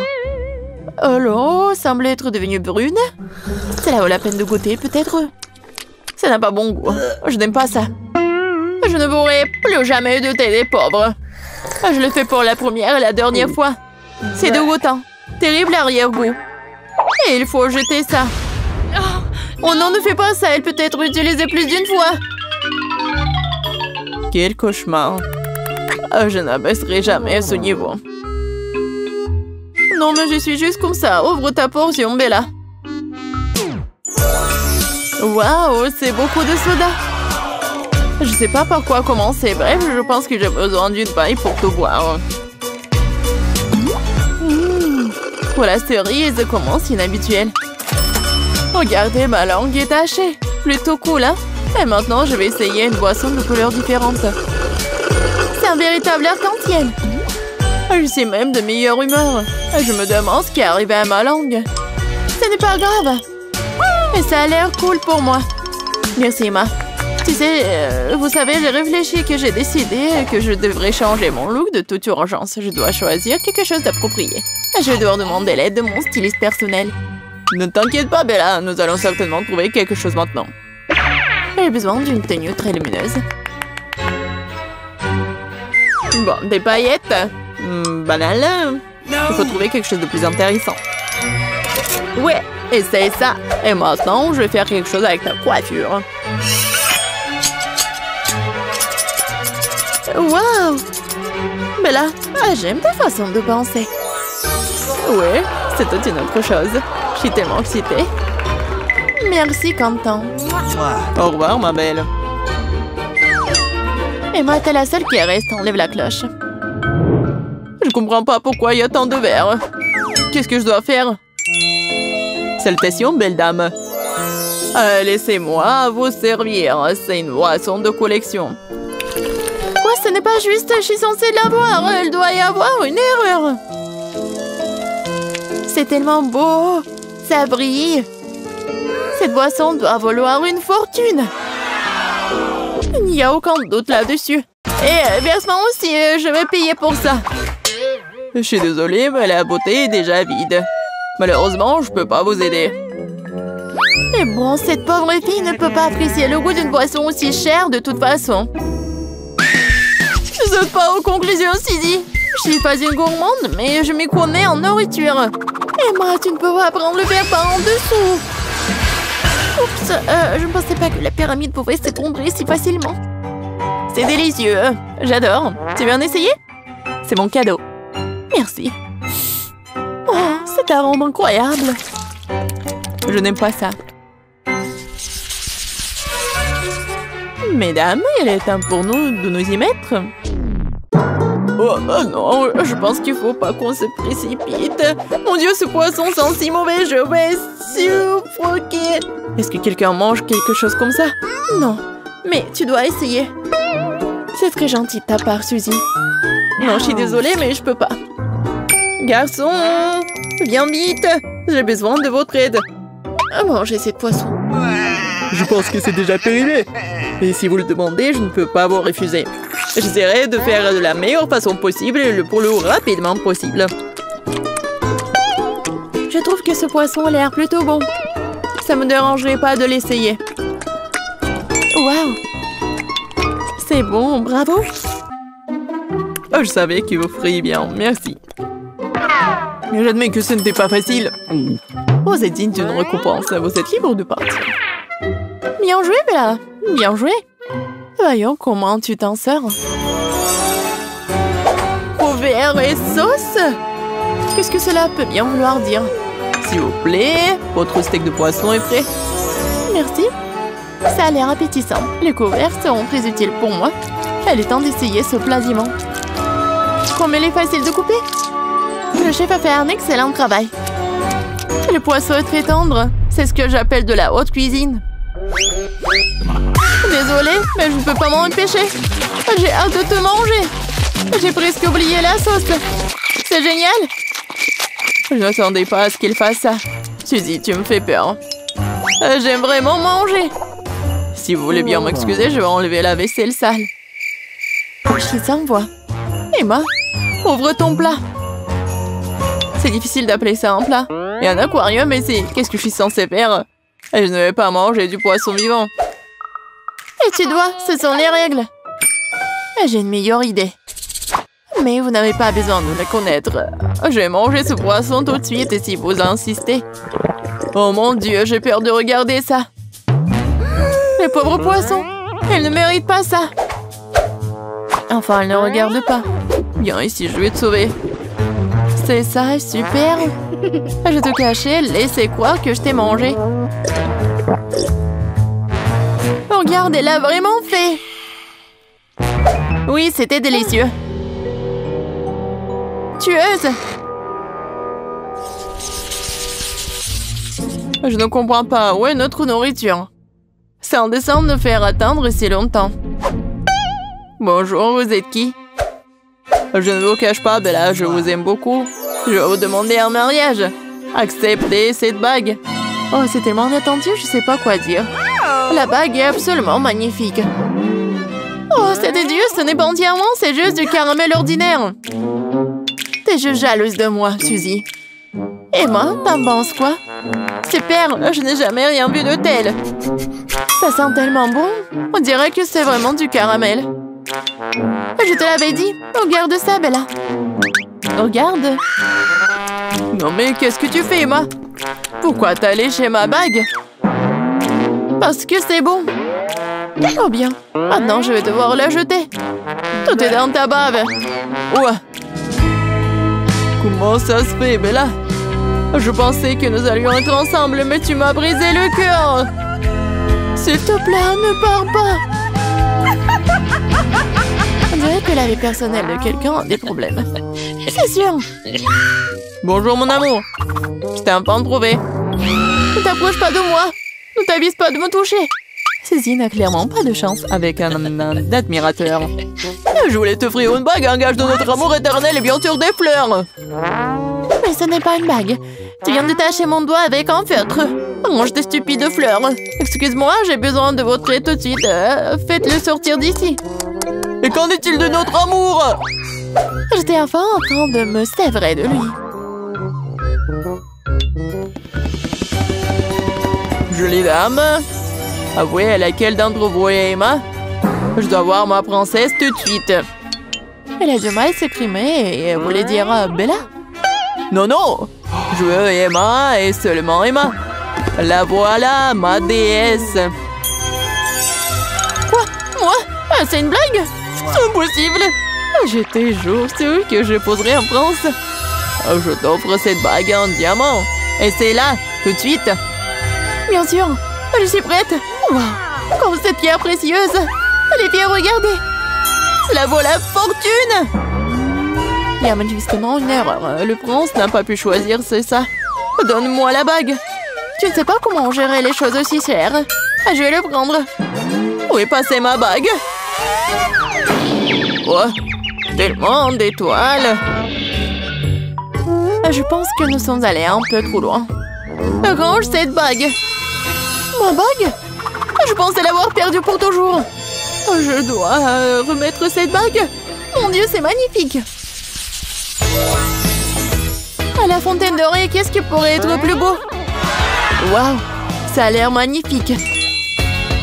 Oh, l'eau semble être devenue brune. Cela vaut la peine de goûter, peut-être? Ça n'a pas bon goût. Je n'aime pas ça. Je ne boirai plus jamais de thé des pauvres. Je le fais pour la première et la dernière fois. C'est dégoûtant. Terrible arrière-goût. Et il faut jeter ça. Oh non, ne fais pas ça. Elle peut être utilisée plus d'une fois. Quel cauchemar. Je n'abaisserai jamais à ce niveau. Non, mais je suis juste comme ça. Ouvre ta portion, Bella. Waouh, c'est beaucoup de soda. Je sais pas par quoi commencer. Bref, je pense que j'ai besoin d'une paille pour tout boire. Voilà, cerise, comment c'est inhabituel. Regardez, ma langue est tachée. Plutôt cool, hein? Et maintenant, je vais essayer une boisson de couleurs différentes. C'est un véritable arc-en-ciel. Je suis même de meilleure humeur. Je me demande ce qui est arrivé à ma langue. Ce n'est pas grave. Mais ça a l'air cool pour moi. Merci, Emma. Tu sais, vous savez, j'ai réfléchi que j'ai décidé que je devrais changer mon look de toute urgence. Je dois choisir quelque chose d'approprié. Je dois demander l'aide de mon styliste personnel. Ne t'inquiète pas, Bella. Nous allons certainement trouver quelque chose maintenant. J'ai besoin d'une tenue très lumineuse. Bon, des paillettes. Banal. Il faut trouver quelque chose de plus intéressant. Ouais, essaye ça. Et maintenant, je vais faire quelque chose avec ta coiffure. Wow! Bella, j'aime ta façon de penser. Ouais, c'est toute une autre chose. Je suis tellement excitée. Merci, Quentin. Au revoir, ma belle. Emma, t'es la seule qui reste. Enlève la cloche. Je comprends pas pourquoi il y a tant de verres. Qu'est-ce que je dois faire? Salutations, belle dame. Laissez-moi vous servir. C'est une boisson de collection. Quoi, ce n'est pas juste. Je suis censée l'avoir. Il doit y avoir une erreur. C'est tellement beau. Ça brille. Cette boisson doit valoir une fortune. Il n'y a aucun doute là-dessus. Et verse-moi aussi, je vais payer pour ça. Je suis désolée, mais la bouteille est déjà vide. Malheureusement, je peux pas vous aider. Mais bon, cette pauvre fille ne peut pas apprécier le goût d'une boisson aussi chère de toute façon. Je saute pas aux conclusions, Suzy. Je suis pas une gourmande, mais je m'y connais en nourriture. Emma, tu ne peux pas prendre le verre par en dessous. Oups, je ne pensais pas que la pyramide pouvait s'effondrer si facilement. C'est délicieux. J'adore. Tu veux en essayer? C'est mon cadeau. Merci. Oh, cet arôme incroyable. Je n'aime pas ça. Mesdames, il est temps pour nous de nous y mettre. Oh non, je pense qu'il faut pas qu'on se précipite. Mon Dieu, ce poisson sent si mauvais, je vais suffoquer. Est-ce que quelqu'un mange quelque chose comme ça? Non, mais tu dois essayer. C'est très gentil de ta part, Suzy. Non, je suis désolée, mais je peux pas. Garçon, viens vite. J'ai besoin de votre aide. Mangez cette poisson. Je pense que c'est déjà périmé. Et si vous le demandez, je ne peux pas vous refuser. J'essaierai de faire de la meilleure façon possible et le plus rapidement possible. Je trouve que ce poisson a l'air plutôt bon. Ça me dérangerait pas de l'essayer. Waouh! C'est bon, bravo! Oh, je savais que vous feriez bien, merci. Mais j'admets que ce n'était pas facile. Vous êtes digne d'une récompense, vous êtes libre de partir. Bien joué, Bella! Bien joué! Voyons comment tu t'en sors. Couvert et sauce? Qu'est-ce que cela peut bien vouloir dire? S'il vous plaît, votre steak de poisson est prêt. Merci. Ça a l'air appétissant. Les couverts seront très utiles pour moi. Il est temps d'essayer ce plat vivant. Comme il est facile de couper. Le chef a fait un excellent travail. Le poisson est très tendre. C'est ce que j'appelle de la haute cuisine. Désolée, mais je ne peux pas m'en empêcher. J'ai hâte de te manger. J'ai presque oublié la sauce. C'est génial. Je ne m'attendais pas à ce qu'il fasse ça. Suzy, tu me fais peur. J'aime vraiment manger. Si vous voulez bien m'excuser, je vais enlever la vaisselle sale. Je suis sans voix. Emma, ouvre ton plat. C'est difficile d'appeler ça un plat. Et un aquarium, mais c'est... Qu'est-ce que je suis censée faire? Je ne vais pas manger du poisson vivant. Et tu dois, ce sont les règles. J'ai une meilleure idée. Mais vous n'avez pas besoin de la connaître. Je vais manger ce poisson tout de suite et si vous insistez. Oh mon Dieu, j'ai peur de regarder ça. Le pauvre poisson, il ne mérite pas ça. Enfin, elle ne regarde pas. Viens ici, je vais te sauver. C'est ça, super. Je te cachais, laissez croire que je t'ai mangé. Regarde, elle a vraiment fait. Oui, c'était délicieux. Tueuse. Je ne comprends pas. Où est notre nourriture? C'est indécent de me faire attendre si longtemps. Bonjour, vous êtes qui? Je ne vous cache pas, Bella, je vous aime beaucoup. Je vais vous demander un mariage. Acceptez cette bague. Oh, c'est tellement inattendu, je ne sais pas quoi dire. La bague est absolument magnifique. Oh, c'est dégueu, ce n'est pas entièrement, c'est juste du caramel ordinaire. T'es juste jalouse de moi, Suzy. Emma, t'en penses quoi? Super, je n'ai jamais rien vu de tel. Ça sent tellement bon. On dirait que c'est vraiment du caramel. Je te l'avais dit. Regarde ça, Bella. Regarde. Non mais qu'est-ce que tu fais, Emma? Pourquoi t'as léché ma bague? Parce que c'est bon. Oh bien. Maintenant, je vais devoir la jeter. Tout est dans ta bave. Ouais. Comment ça se fait, Bella? Je pensais que nous allions être ensemble, mais tu m'as brisé le cœur. S'il te plaît, ne pars pas. On dirait que la vie personnelle de quelqu'un a des problèmes. C'est sûr. Bonjour, mon amour. Je t'ai enfin trouvé. Ne t'approche pas de moi. Ne t'avise pas de me toucher. Suzy n'a clairement pas de chance avec un admirateur. Je voulais t'offrir une bague, un gage de notre amour éternel et bien sûr des fleurs. Mais ce n'est pas une bague. Tu viens de tacher mon doigt avec un feutre. Range tes stupides fleurs. Excuse-moi, j'ai besoin de votre aide tout de suite. Faites-le sortir d'ici. Et qu'en est-il de notre amour? J'étais enfin en train de me sévrer de lui. Jolie dame. Avouez à laquelle d'entre vous est Emma? Je dois voir ma princesse tout de suite. Elle a du mal à s'exprimer et voulait dire Bella. Non, non. Je veux Emma et seulement Emma. La voilà, ma déesse. Quoi? Moi? C'est une blague? C'est impossible. J'étais toujours sûre que je poserais un prince. Je t'offre cette bague en diamant. Et c'est là, tout de suite. Bien sûr. Je suis prête. Wow. Comme cette pierre précieuse. Les filles, regardez. Cela vaut la fortune. Il y a manifestement une erreur. Le prince n'a pas pu choisir, c'est ça. Donne-moi la bague. Tu ne sais pas comment gérer les choses aussi chères. Je vais le prendre. Où est passée ma bague? Oh, tellement d'étoiles. Je pense que nous sommes allés un peu trop loin. Range cette bague. Ma bague? Je pensais l'avoir perdue pour toujours. Je dois remettre cette bague. Mon Dieu, c'est magnifique. À la fontaine dorée, qu'est-ce qui pourrait être plus beau? Waouh, ça a l'air magnifique.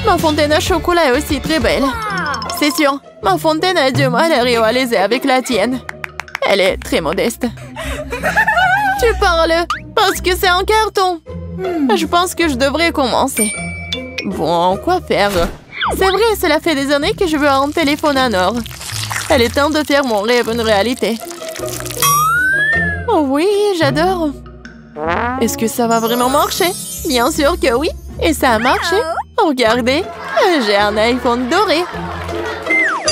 Ma fontaine à chocolat est aussi très belle. C'est sûr, ma fontaine a du mal à rivaliser avec la tienne. Elle est très modeste. Tu parles parce que c'est en carton. Je pense que je devrais commencer. Bon, quoi faire? C'est vrai, cela fait des années que je veux un téléphone en or. Elle est temps de faire mon rêve une réalité. Oh oui, j'adore. Est-ce que ça va vraiment marcher? Bien sûr que oui. Et ça a marché. Regardez, j'ai un iPhone doré.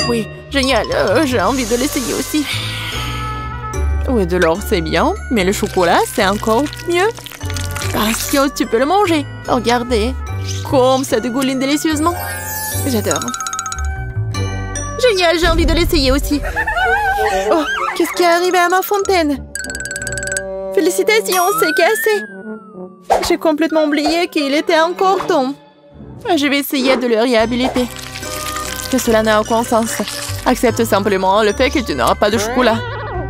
Oui, génial. J'ai envie de l'essayer aussi. Oui, de l'or, c'est bien. Mais le chocolat, c'est encore mieux. Parce que tu peux le manger. Regardez. Comme ça dégouline délicieusement. J'adore. Génial, j'ai envie de l'essayer aussi. Oh, qu'est-ce qui est arrivé à ma fontaine? Félicitations, c'est cassé. J'ai complètement oublié qu'il était encore temps. Je vais essayer de le réhabiliter. Que cela n'a aucun sens. Accepte simplement le fait que tu n'auras pas de chocolat.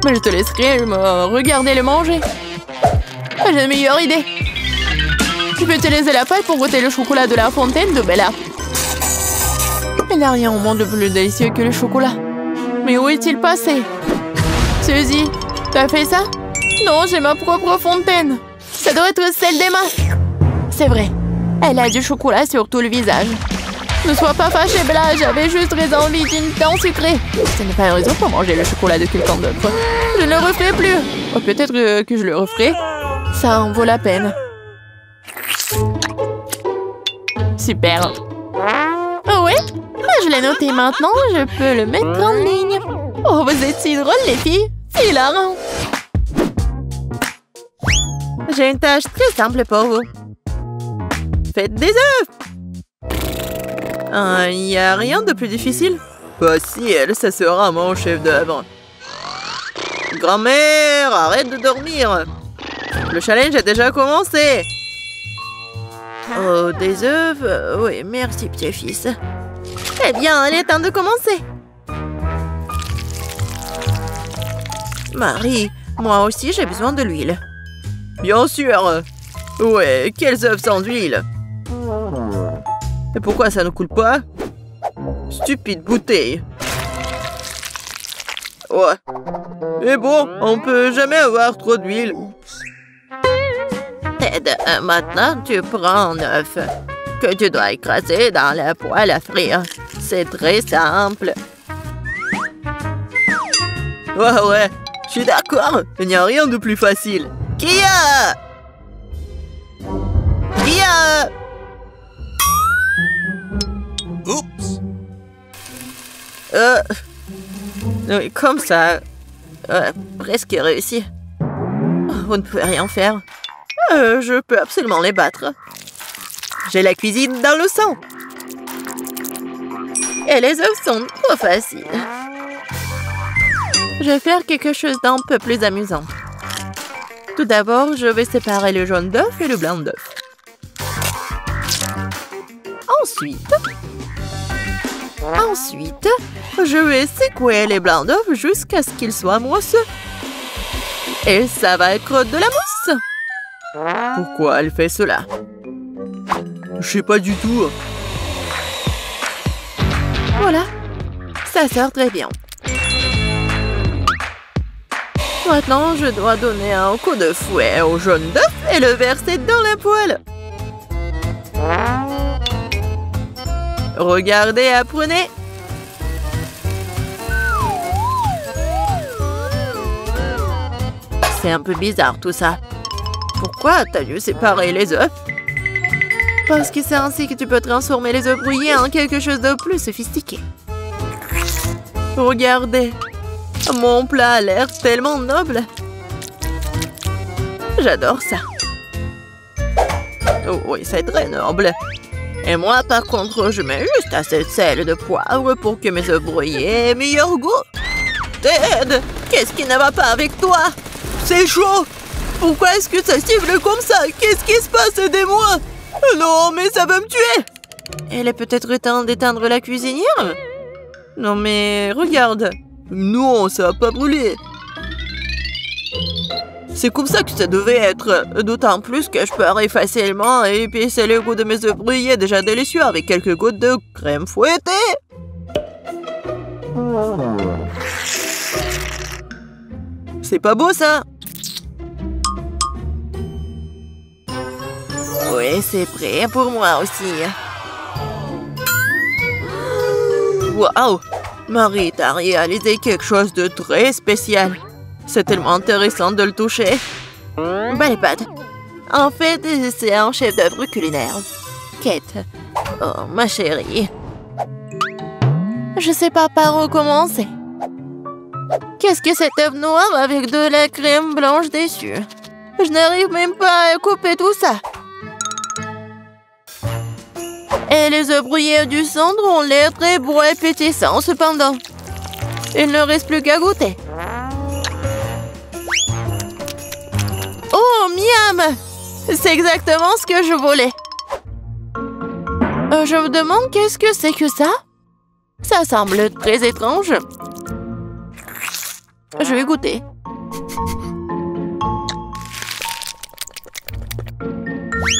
Mais je te laisserai me regarder le manger. J'ai une meilleure idée. Tu peux utiliser la paille pour goûter le chocolat de la fontaine de Bella. Il n'y a rien au monde de plus délicieux que le chocolat. Mais où est-il passé? Suzy, t'as fait ça? Non, j'ai ma propre fontaine. Ça doit être celle d'Emma. C'est vrai. Elle a du chocolat sur tout le visage. Ne sois pas fâchée, Bella. J'avais juste envie d'une dent sucrée. Ce n'est pas une raison pour manger le chocolat de quelqu'un d'autre. Je ne le referai plus. Oh, peut-être que je le referai. Ça en vaut la peine. Super. Oh ouais? Je l'ai noté maintenant. Je peux le mettre en ligne. Oh, vous êtes si drôles, les filles. C'est hilarant. J'ai une tâche très simple pour vous. Faites des œufs. Il n'y a rien de plus difficile. Facile, ça sera mon chef-d'œuvre. Grand-mère, arrête de dormir. Le challenge a déjà commencé. Oh, des œufs? Oui, merci, petit-fils. Eh bien, il est temps de commencer. Marie, moi aussi j'ai besoin de l'huile. Bien sûr. Ouais, quels œufs sans huile? Et pourquoi ça ne coule pas? Stupide bouteille. Ouais. Mais bon, on peut jamais avoir trop d'huile. Ted, maintenant tu prends un œuf que tu dois écraser dans la poêle à frire. C'est très simple. Ouais, je suis d'accord. Il n'y a rien de plus facile. Kia! Oups. Oui, comme ça. Presque réussi. Vous ne pouvez rien faire. Je peux absolument les battre. J'ai la cuisine dans le sang. Et les œufs sont trop faciles. Je vais faire quelque chose d'un peu plus amusant. Tout d'abord, je vais séparer le jaune d'œuf et le blanc d'œuf. Ensuite, je vais secouer les blancs d'œuf jusqu'à ce qu'ils soient mousseux. Et ça va être de la mousse. Pourquoi elle fait cela? Je sais pas du tout. Voilà, ça sort très bien. Maintenant, je dois donner un coup de fouet au jaune d'œuf et le verser dans la poêle. Regardez, apprenez. C'est un peu bizarre tout ça. Pourquoi t'as dû séparer les œufs? Parce que c'est ainsi que tu peux transformer les œufs brouillés en quelque chose de plus sophistiqué. Regardez. Mon plat a l'air tellement noble. J'adore ça. Oh oui, c'est très noble. Et moi, par contre, je mets juste assez de sel et de poivre pour que mes œufs brouillés aient meilleur goût. Ted, qu'est-ce qui ne va pas avec toi? C'est chaud. Pourquoi est-ce que ça siffle comme ça? Qu'est-ce qui se passe? Aidez-moi. Non, mais ça va me tuer. Elle est peut-être temps d'éteindre la cuisinière? Non, mais regarde. Non, ça va pas brûler. C'est comme ça que ça devait être. D'autant plus que je peux facilement épicer le goût de mes œufs brouillés déjà délicieux avec quelques gouttes de crème fouettée. C'est pas beau ça? Oui, c'est prêt pour moi aussi. Waouh! Marie, t'as réalisé quelque chose de très spécial. C'est tellement intéressant de le toucher. Bah les pattes. En fait, c'est un chef-d'œuvre culinaire. Kate. Oh, ma chérie. Je sais pas par où commencer. Qu'est-ce que cet œuf noir avec de la crème blanche dessus? Je n'arrive même pas à couper tout ça. Et les œufs brouillés du centre ont l'air très beaux et pétissants cependant. Il ne reste plus qu'à goûter. Oh, miam! C'est exactement ce que je voulais. Je me demande qu'est-ce que c'est que ça? Ça semble très étrange. Je vais goûter.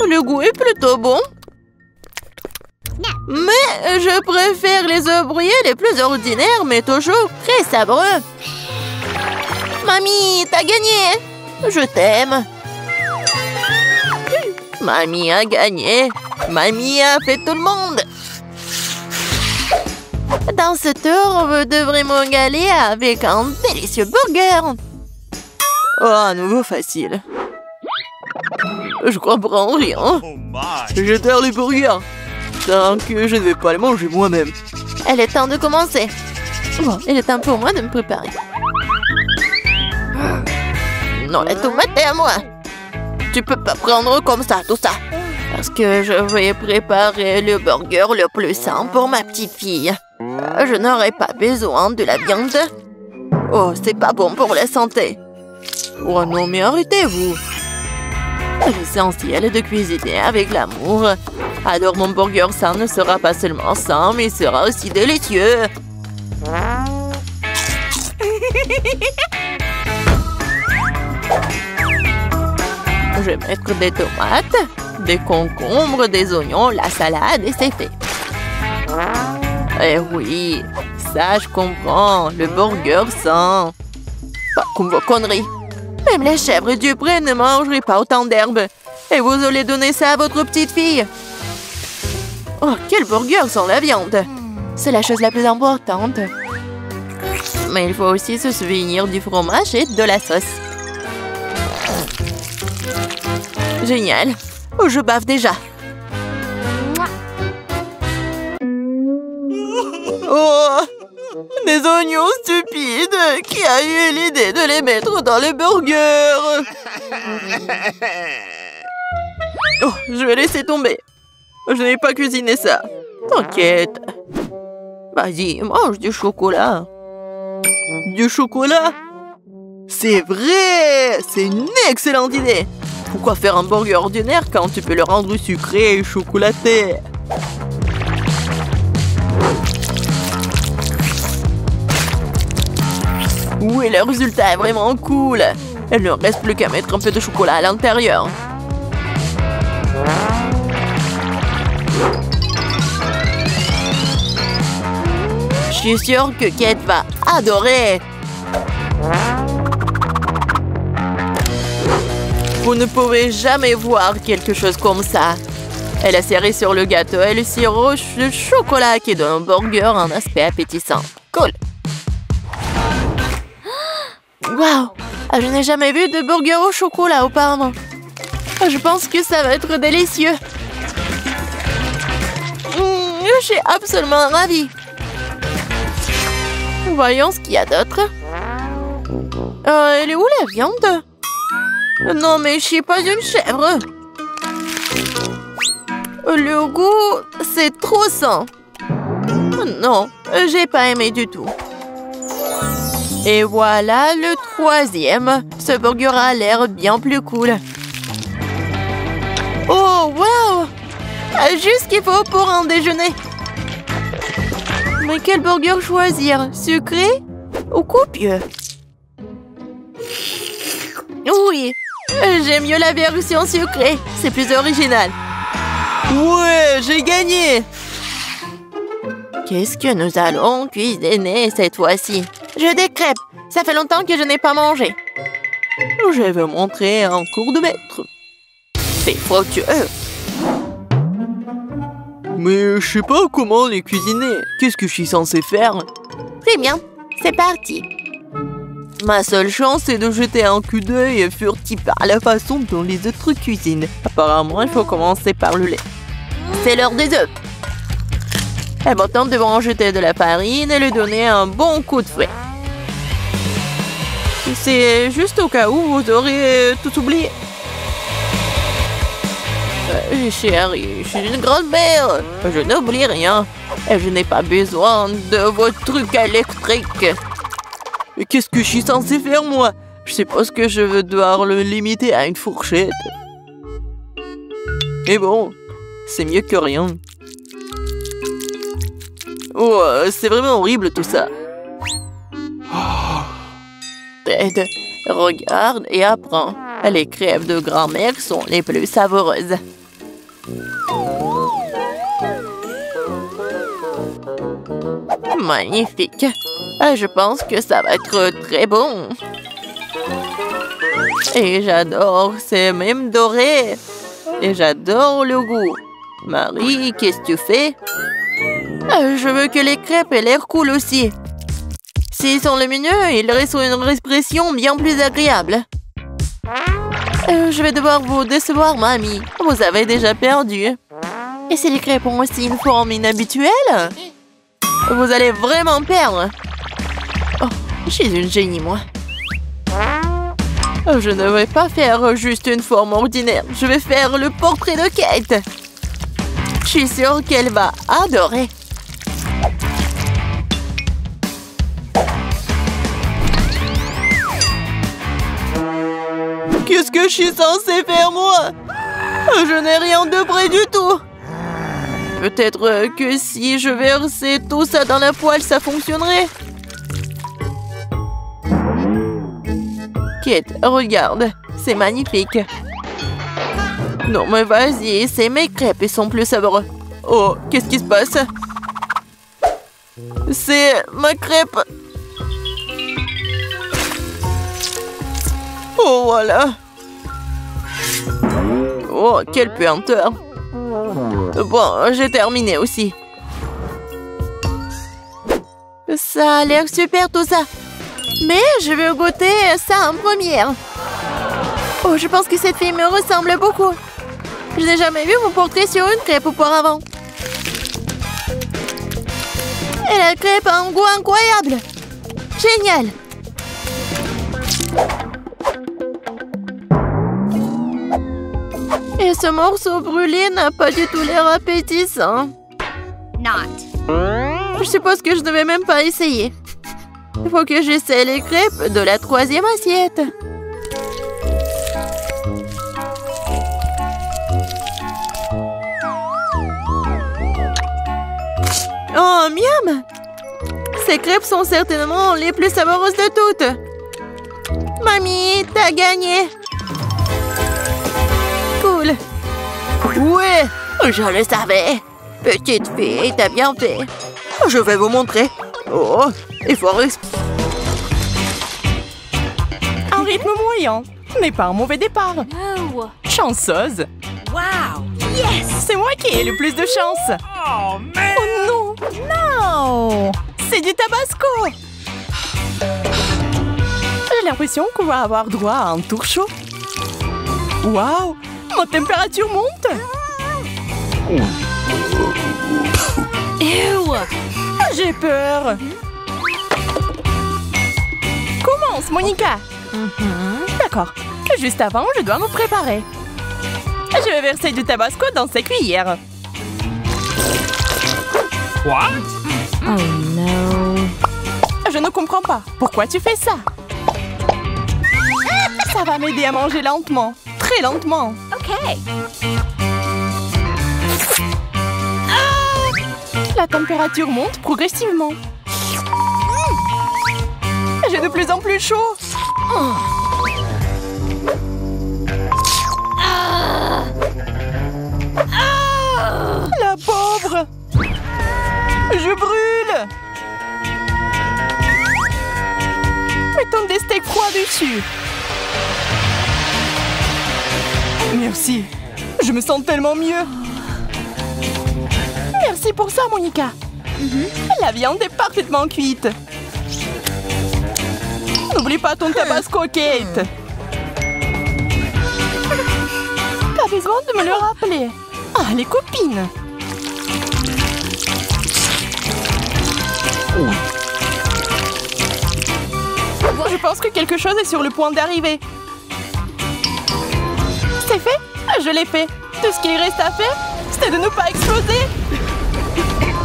Le goût est plutôt bon. Mais je préfère les œufs brouillés les plus ordinaires, mais toujours très savoureux. Mamie, t'as gagné! Je t'aime. Mamie a gagné. Mamie a fait tout le monde. Dans ce tour, vous devrez m'égaler avec un délicieux burger. Oh, à nouveau facile. Je comprends rien. Oh my. Je terre les burgers. Tant que je ne vais pas les manger moi-même. Il est temps de commencer. Bon, il est temps pour moi de me préparer. Non, la tomate est à moi. Tu peux pas prendre comme ça, tout ça. Parce que je vais préparer le burger le plus sain pour ma petite fille. Je n'aurai pas besoin de la viande. Oh, c'est pas bon pour la santé. Oh non, mais arrêtez-vous. L'essentiel est de cuisiner avec l'amour. Alors mon burger sain ne sera pas seulement sain, mais sera aussi délicieux. Je vais mettre des tomates, des concombres, des oignons, la salade et c'est fait. Eh oui, ça je comprends, le burger sain. Pas comme vos conneries. Même les chèvres du pré ne mangeraient pas autant d'herbe. Et vous allez donner ça à votre petite fille. Oh, quel burger sans la viande. C'est la chose la plus importante. Mais il faut aussi se souvenir du fromage et de la sauce. Génial. Oh, je bave déjà. Oh, des oignons stupides. Qui a eu l'idée de les mettre dans les burgers? Oh, je vais laisser tomber. Je n'ai pas cuisiné ça. T'inquiète. Vas-y, mange du chocolat. Du chocolat? C'est vrai! C'est une excellente idée! Pourquoi faire un burger ordinaire quand tu peux le rendre sucré et chocolaté? Oui, le résultat est vraiment cool! Il ne reste plus qu'à mettre un peu de chocolat à l'intérieur. Je suis sûre que Kate va adorer! Vous ne pouvez jamais voir quelque chose comme ça. Elle a serré sur le gâteau et le sirop de chocolat qui donne au burger un aspect appétissant. Cool! Waouh! Je n'ai jamais vu de burger au chocolat auparavant. Je pense que ça va être délicieux. Je suis absolument ravie. Voyons ce qu'il y a d'autre. Elle est où la viande? Non, mais je suis pas une chèvre. Le goût, c'est trop sain. Non, j'ai pas aimé du tout. Et voilà le troisième. Ce burger a l'air bien plus cool. Oh, wow! Juste ce qu'il faut pour un déjeuner. Mais quel burger choisir? Sucré ou copieux? Oui, j'aime mieux la version sucrée. C'est plus original. Ouais, j'ai gagné! Qu'est-ce que nous allons cuisiner cette fois-ci? Je décrèpe. Ça fait longtemps que je n'ai pas mangé. Je vais montrer un cours de maître. C'est fructueux. Mais je sais pas comment les cuisiner. Qu'est-ce que je suis censé faire? Très bien, c'est parti. Ma seule chance, c'est de jeter un coup d'œil furtif à la façon dont les autres cuisinent. Apparemment, il faut commencer par le lait. C'est l'heure des œufs. Et maintenant, nous devons en jeter de la farine et lui donner un bon coup de fouet. C'est juste au cas où vous aurez tout oublié. Chérie, je suis une grand-mère. Je n'oublie rien. Et je n'ai pas besoin de vos trucs électriques. Mais qu'est-ce que je suis censée faire, moi? Je suppose que je vais devoir le limiter à une fourchette. Mais bon, c'est mieux que rien. Oh, c'est vraiment horrible tout ça. Ted, regarde et apprends. Les crêpes de grand-mère sont les plus savoureuses. Magnifique. Je pense que ça va être très bon. Et j'adore, c'est même doré. Et j'adore le goût. Marie, qu'est-ce que tu fais? Je veux que les crêpes aient l'air cool aussi. S'ils sont lumineux, ils restent une expression bien plus agréable. Je vais devoir vous décevoir, mamie. Vous avez déjà perdu. Et si les crêpes ont aussi une forme inhabituelle? Vous allez vraiment perdre. Oh, je suis une génie, moi. Je ne vais pas faire juste une forme ordinaire. Je vais faire le portrait de Kate. Je suis sûre qu'elle va adorer. Qu'est-ce que je suis censée faire, moi? Je n'ai rien de près du tout. Peut-être que si je versais tout ça dans la poêle, ça fonctionnerait. Kate, regarde. C'est magnifique. Non, mais vas-y, c'est mes crêpes, ils sont plus savoureux. Oh, qu'est-ce qui se passe? C'est ma crêpe. Oh, voilà. Oh, quelle puanteur. Bon, j'ai terminé aussi. Ça a l'air super tout ça. Mais je veux goûter ça en première. Oh, je pense que cette fille me ressemble beaucoup. Je n'ai jamais vu mon portrait sur une crêpe auparavant. Et la crêpe a un goût incroyable. Génial. Et ce morceau brûlé n'a pas du tout l'air appétissant. Je suppose que je ne vais même pas essayer. Il faut que j'essaie les crêpes de la 3e assiette. Oh, miam! Ces crêpes sont certainement les plus savoureuses de toutes. Mamie, t'as gagné! Cool! Ouais! Je le savais! Petite fille, t'as bien fait! Je vais vous montrer! Oh! Il faut respirer! Un rythme moyen n'est pas un mauvais départ. Oh. Chanceuse! Wow! Yes! C'est moi qui ai le plus de chance! Oh, man! Oh non! Non! C'est du tabasco! J'ai l'impression qu'on va avoir droit à un tour chaud. Waouh! Ma température monte! Ew! J'ai peur! Commence, Monica! D'accord. Juste avant, je dois me préparer. Je vais verser du tabasco dans ces cuillères. What? Oh no! Je ne comprends pas. Pourquoi tu fais ça? Ça va m'aider à manger lentement. Très lentement. Okay. La température monte progressivement. J'ai de plus en plus chaud. La pauvre! Je brûle! Mettons des steaks froids dessus. Merci. Je me sens tellement mieux. Merci pour ça, Monica. La viande est parfaitement cuite. N'oublie pas ton tabasco, Kate. Pas besoin de me le rappeler. Ah, les copines. Je pense que quelque chose est sur le point d'arriver. C'est fait? Je l'ai fait. Tout ce qu'il reste à faire, c'est de ne pas exploser.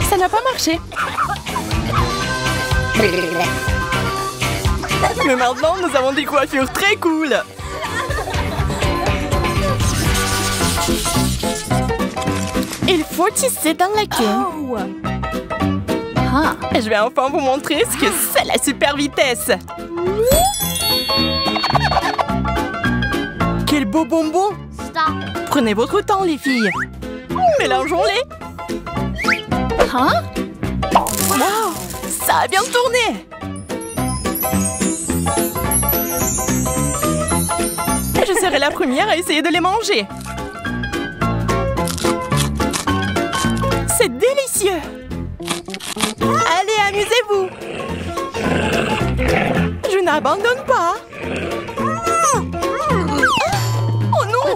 Ça n'a pas marché. Mais maintenant, nous avons des coiffures très cool. Il faut tisser dans la queue. Je vais enfin vous montrer ce que c'est la super vitesse. Quel beau bonbon! Prenez votre temps, les filles. Mélangeons-les. Wow, ça a bien tourné. Je serai la première à essayer de les manger. C'est délicieux. Allez, amusez-vous. Je n'abandonne pas. Oh non.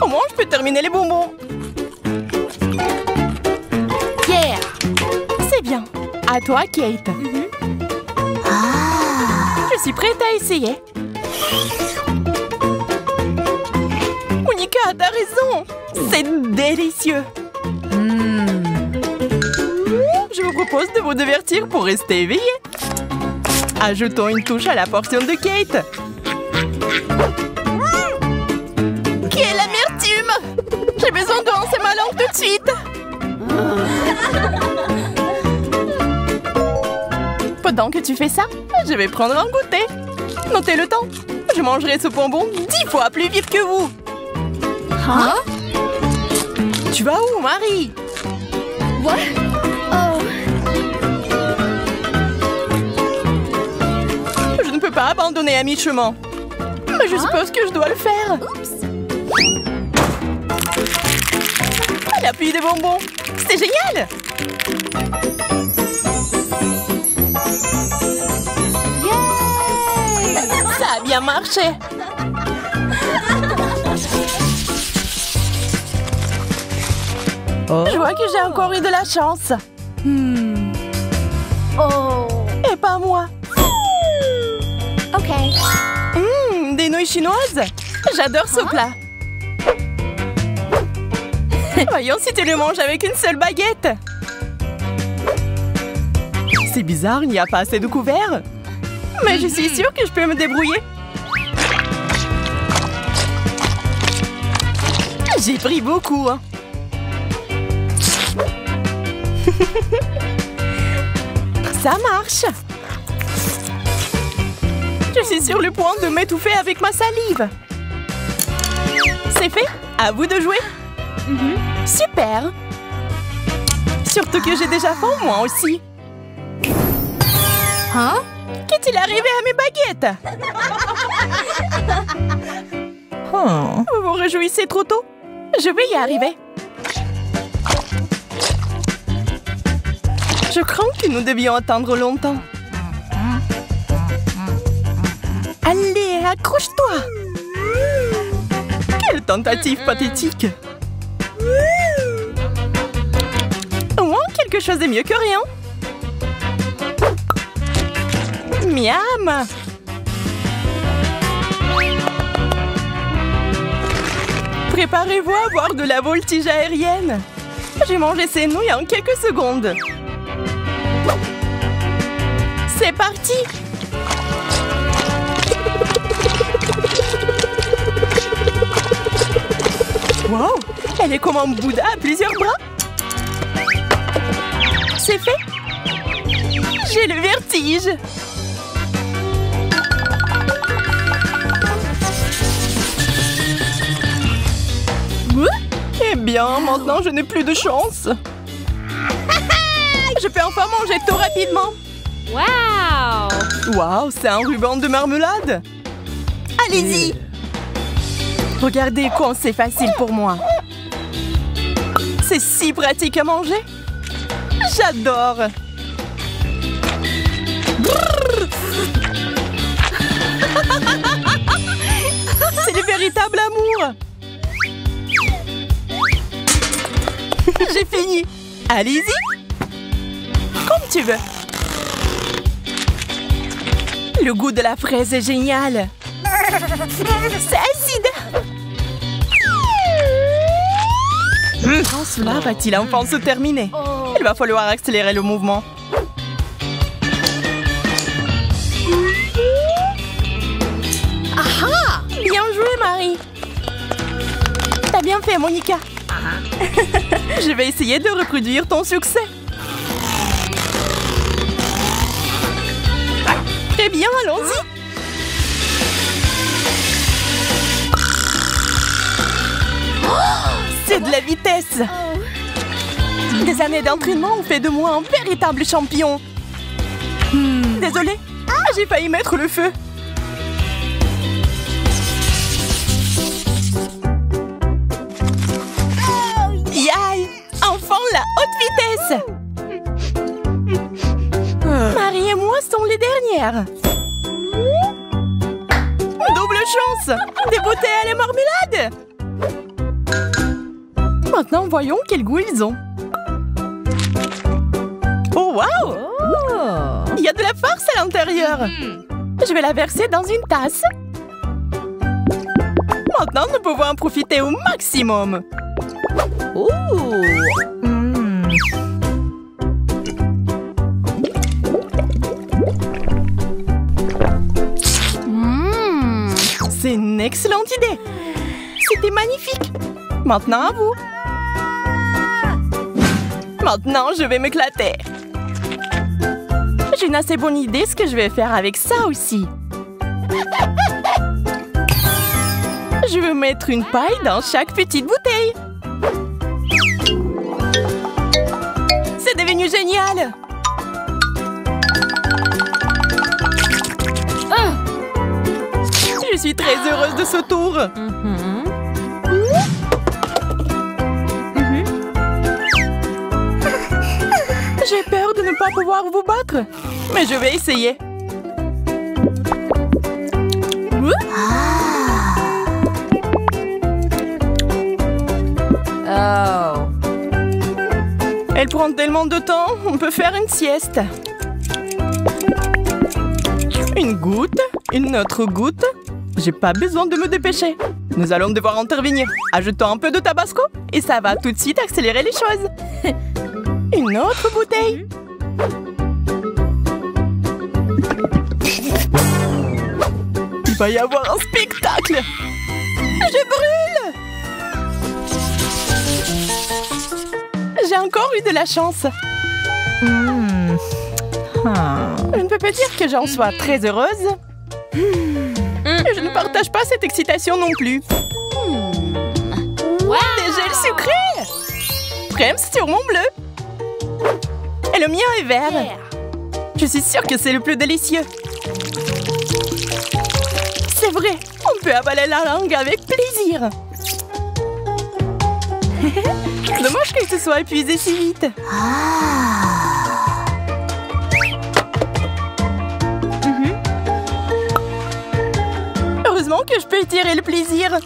Au moins, je peux terminer les bonbons. Yeah. C'est bien. À toi, Kate. Je suis prête à essayer. Monica, t'as raison. C'est délicieux. Je vous propose de vous divertir pour rester éveillé. Ajoutons une touche à la portion de Kate. Quelle amertume! J'ai besoin de lancer ma langue tout de suite. Pendant que tu fais ça, je vais prendre un goûter. Notez le temps. Je mangerai ce bonbon 10 fois plus vite que vous. Hein? Tu vas où, Marie? What? Oh. Je ne peux pas abandonner à mi-chemin. Mais je suppose que je dois le faire. La pluie des bonbons. C'est génial! Ça a bien marché. Je vois que j'ai encore eu de la chance. Oh. Et pas moi. Ok. Des nouilles chinoises. J'adore ce plat. Voyons si tu le manges avec une seule baguette. C'est bizarre, il n'y a pas assez de couverts. Mais je suis sûre que je peux me débrouiller. J'ai pris beaucoup. Ça marche. Je suis sur le point de m'étouffer avec ma salive. C'est fait. À vous de jouer. Super. Surtout que j'ai déjà faim, moi aussi. Hein? Qu'est-il arrivé à mes baguettes? Vous vous réjouissez trop tôt? Je vais y arriver. Je crains que nous devions attendre longtemps. Allez, accroche-toi! Quelle tentative pathétique! Au moins, quelque chose est mieux que rien. Miam! Préparez-vous à voir de la voltige aérienne. J'ai mangé ces nouilles en quelques secondes. C'est parti! Wow! Elle est comme un Bouddha à plusieurs bras. C'est fait! J'ai le vertige! Eh bien, maintenant je n'ai plus de chance. Je peux enfin manger tout rapidement. Wow! Waouh, c'est un ruban de marmelade. Allez-y! Regardez comme c'est facile pour moi. C'est si pratique à manger. J'adore. Brrr. C'est le véritable amour. J'ai fini. Allez-y. Comme tu veux. Le goût de la fraise est génial. C'est acide. Quand cela va-t-il enfin se terminer? Il va falloir accélérer le mouvement. Aha! Bien joué, Marie. T'as bien fait, Monica. Je vais essayer de reproduire ton succès. Très bien, allons-y. C'est de la vitesse. Des années d'entraînement ont fait de moi un véritable champion. Désolée, j'ai failli mettre le feu. Yaï! Enfin la haute vitesse! Marie et moi sont les dernières. Double chance! Des bouteilles à la marmelade! Maintenant, voyons quel goût ils ont. Oh, waouh! Il y a de la farce à l'intérieur. Je vais la verser dans une tasse. Maintenant, nous pouvons en profiter au maximum. C'est une excellente idée. C'était magnifique. Maintenant, à vous. Maintenant, je vais m'éclater. J'ai une assez bonne idée ce que je vais faire avec ça aussi. Je vais mettre une paille dans chaque petite bouteille. C'est devenu génial. Je suis très heureuse de ce tour. J'ai peur de ne pas pouvoir vous battre, mais je vais essayer. Elle prend tellement de temps, on peut faire une sieste. Une goutte, une autre goutte. J'ai pas besoin de me dépêcher. Nous allons devoir intervenir. Ajoutons un peu de tabasco et ça va tout de suite accélérer les choses. Une autre bouteille. Il va y avoir un spectacle. Je brûle. J'ai encore eu de la chance. Je ne peux pas dire que j'en sois très heureuse. Je ne partage pas cette excitation non plus. Des gels sucrés. Crème sur mon bleu. Et le mien est vert. Je suis sûre que c'est le plus délicieux. C'est vrai, on peut avaler la langue avec plaisir. Dommage qu'il se soit épuisé si vite. Heureusement que je peux tirer le plaisir.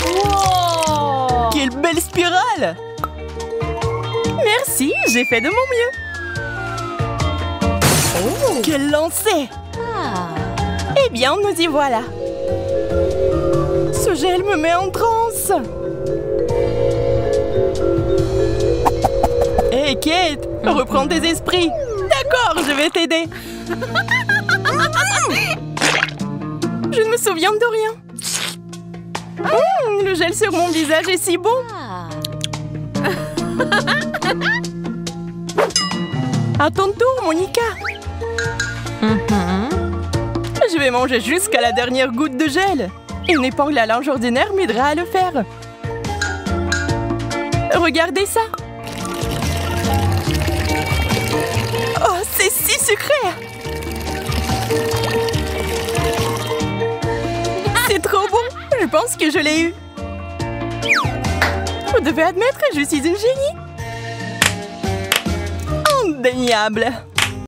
Wow! Quelle belle spirale! Merci, j'ai fait de mon mieux. Oh. Quel lancer! Eh bien, nous y voilà. Ce gel me met en transe. Hé, Kate, reprends tes esprits. D'accord, je vais t'aider. Je ne me souviens de rien. Le gel sur mon visage est si bon. À ton tour, Monica. Je vais manger jusqu'à la dernière goutte de gel. Une épingle à linge ordinaire m'aidera à le faire. Regardez ça. Oh, c'est si sucré. C'est trop bon. Je pense que je l'ai eu. Vous devez admettre que je suis une génie. Indéniable.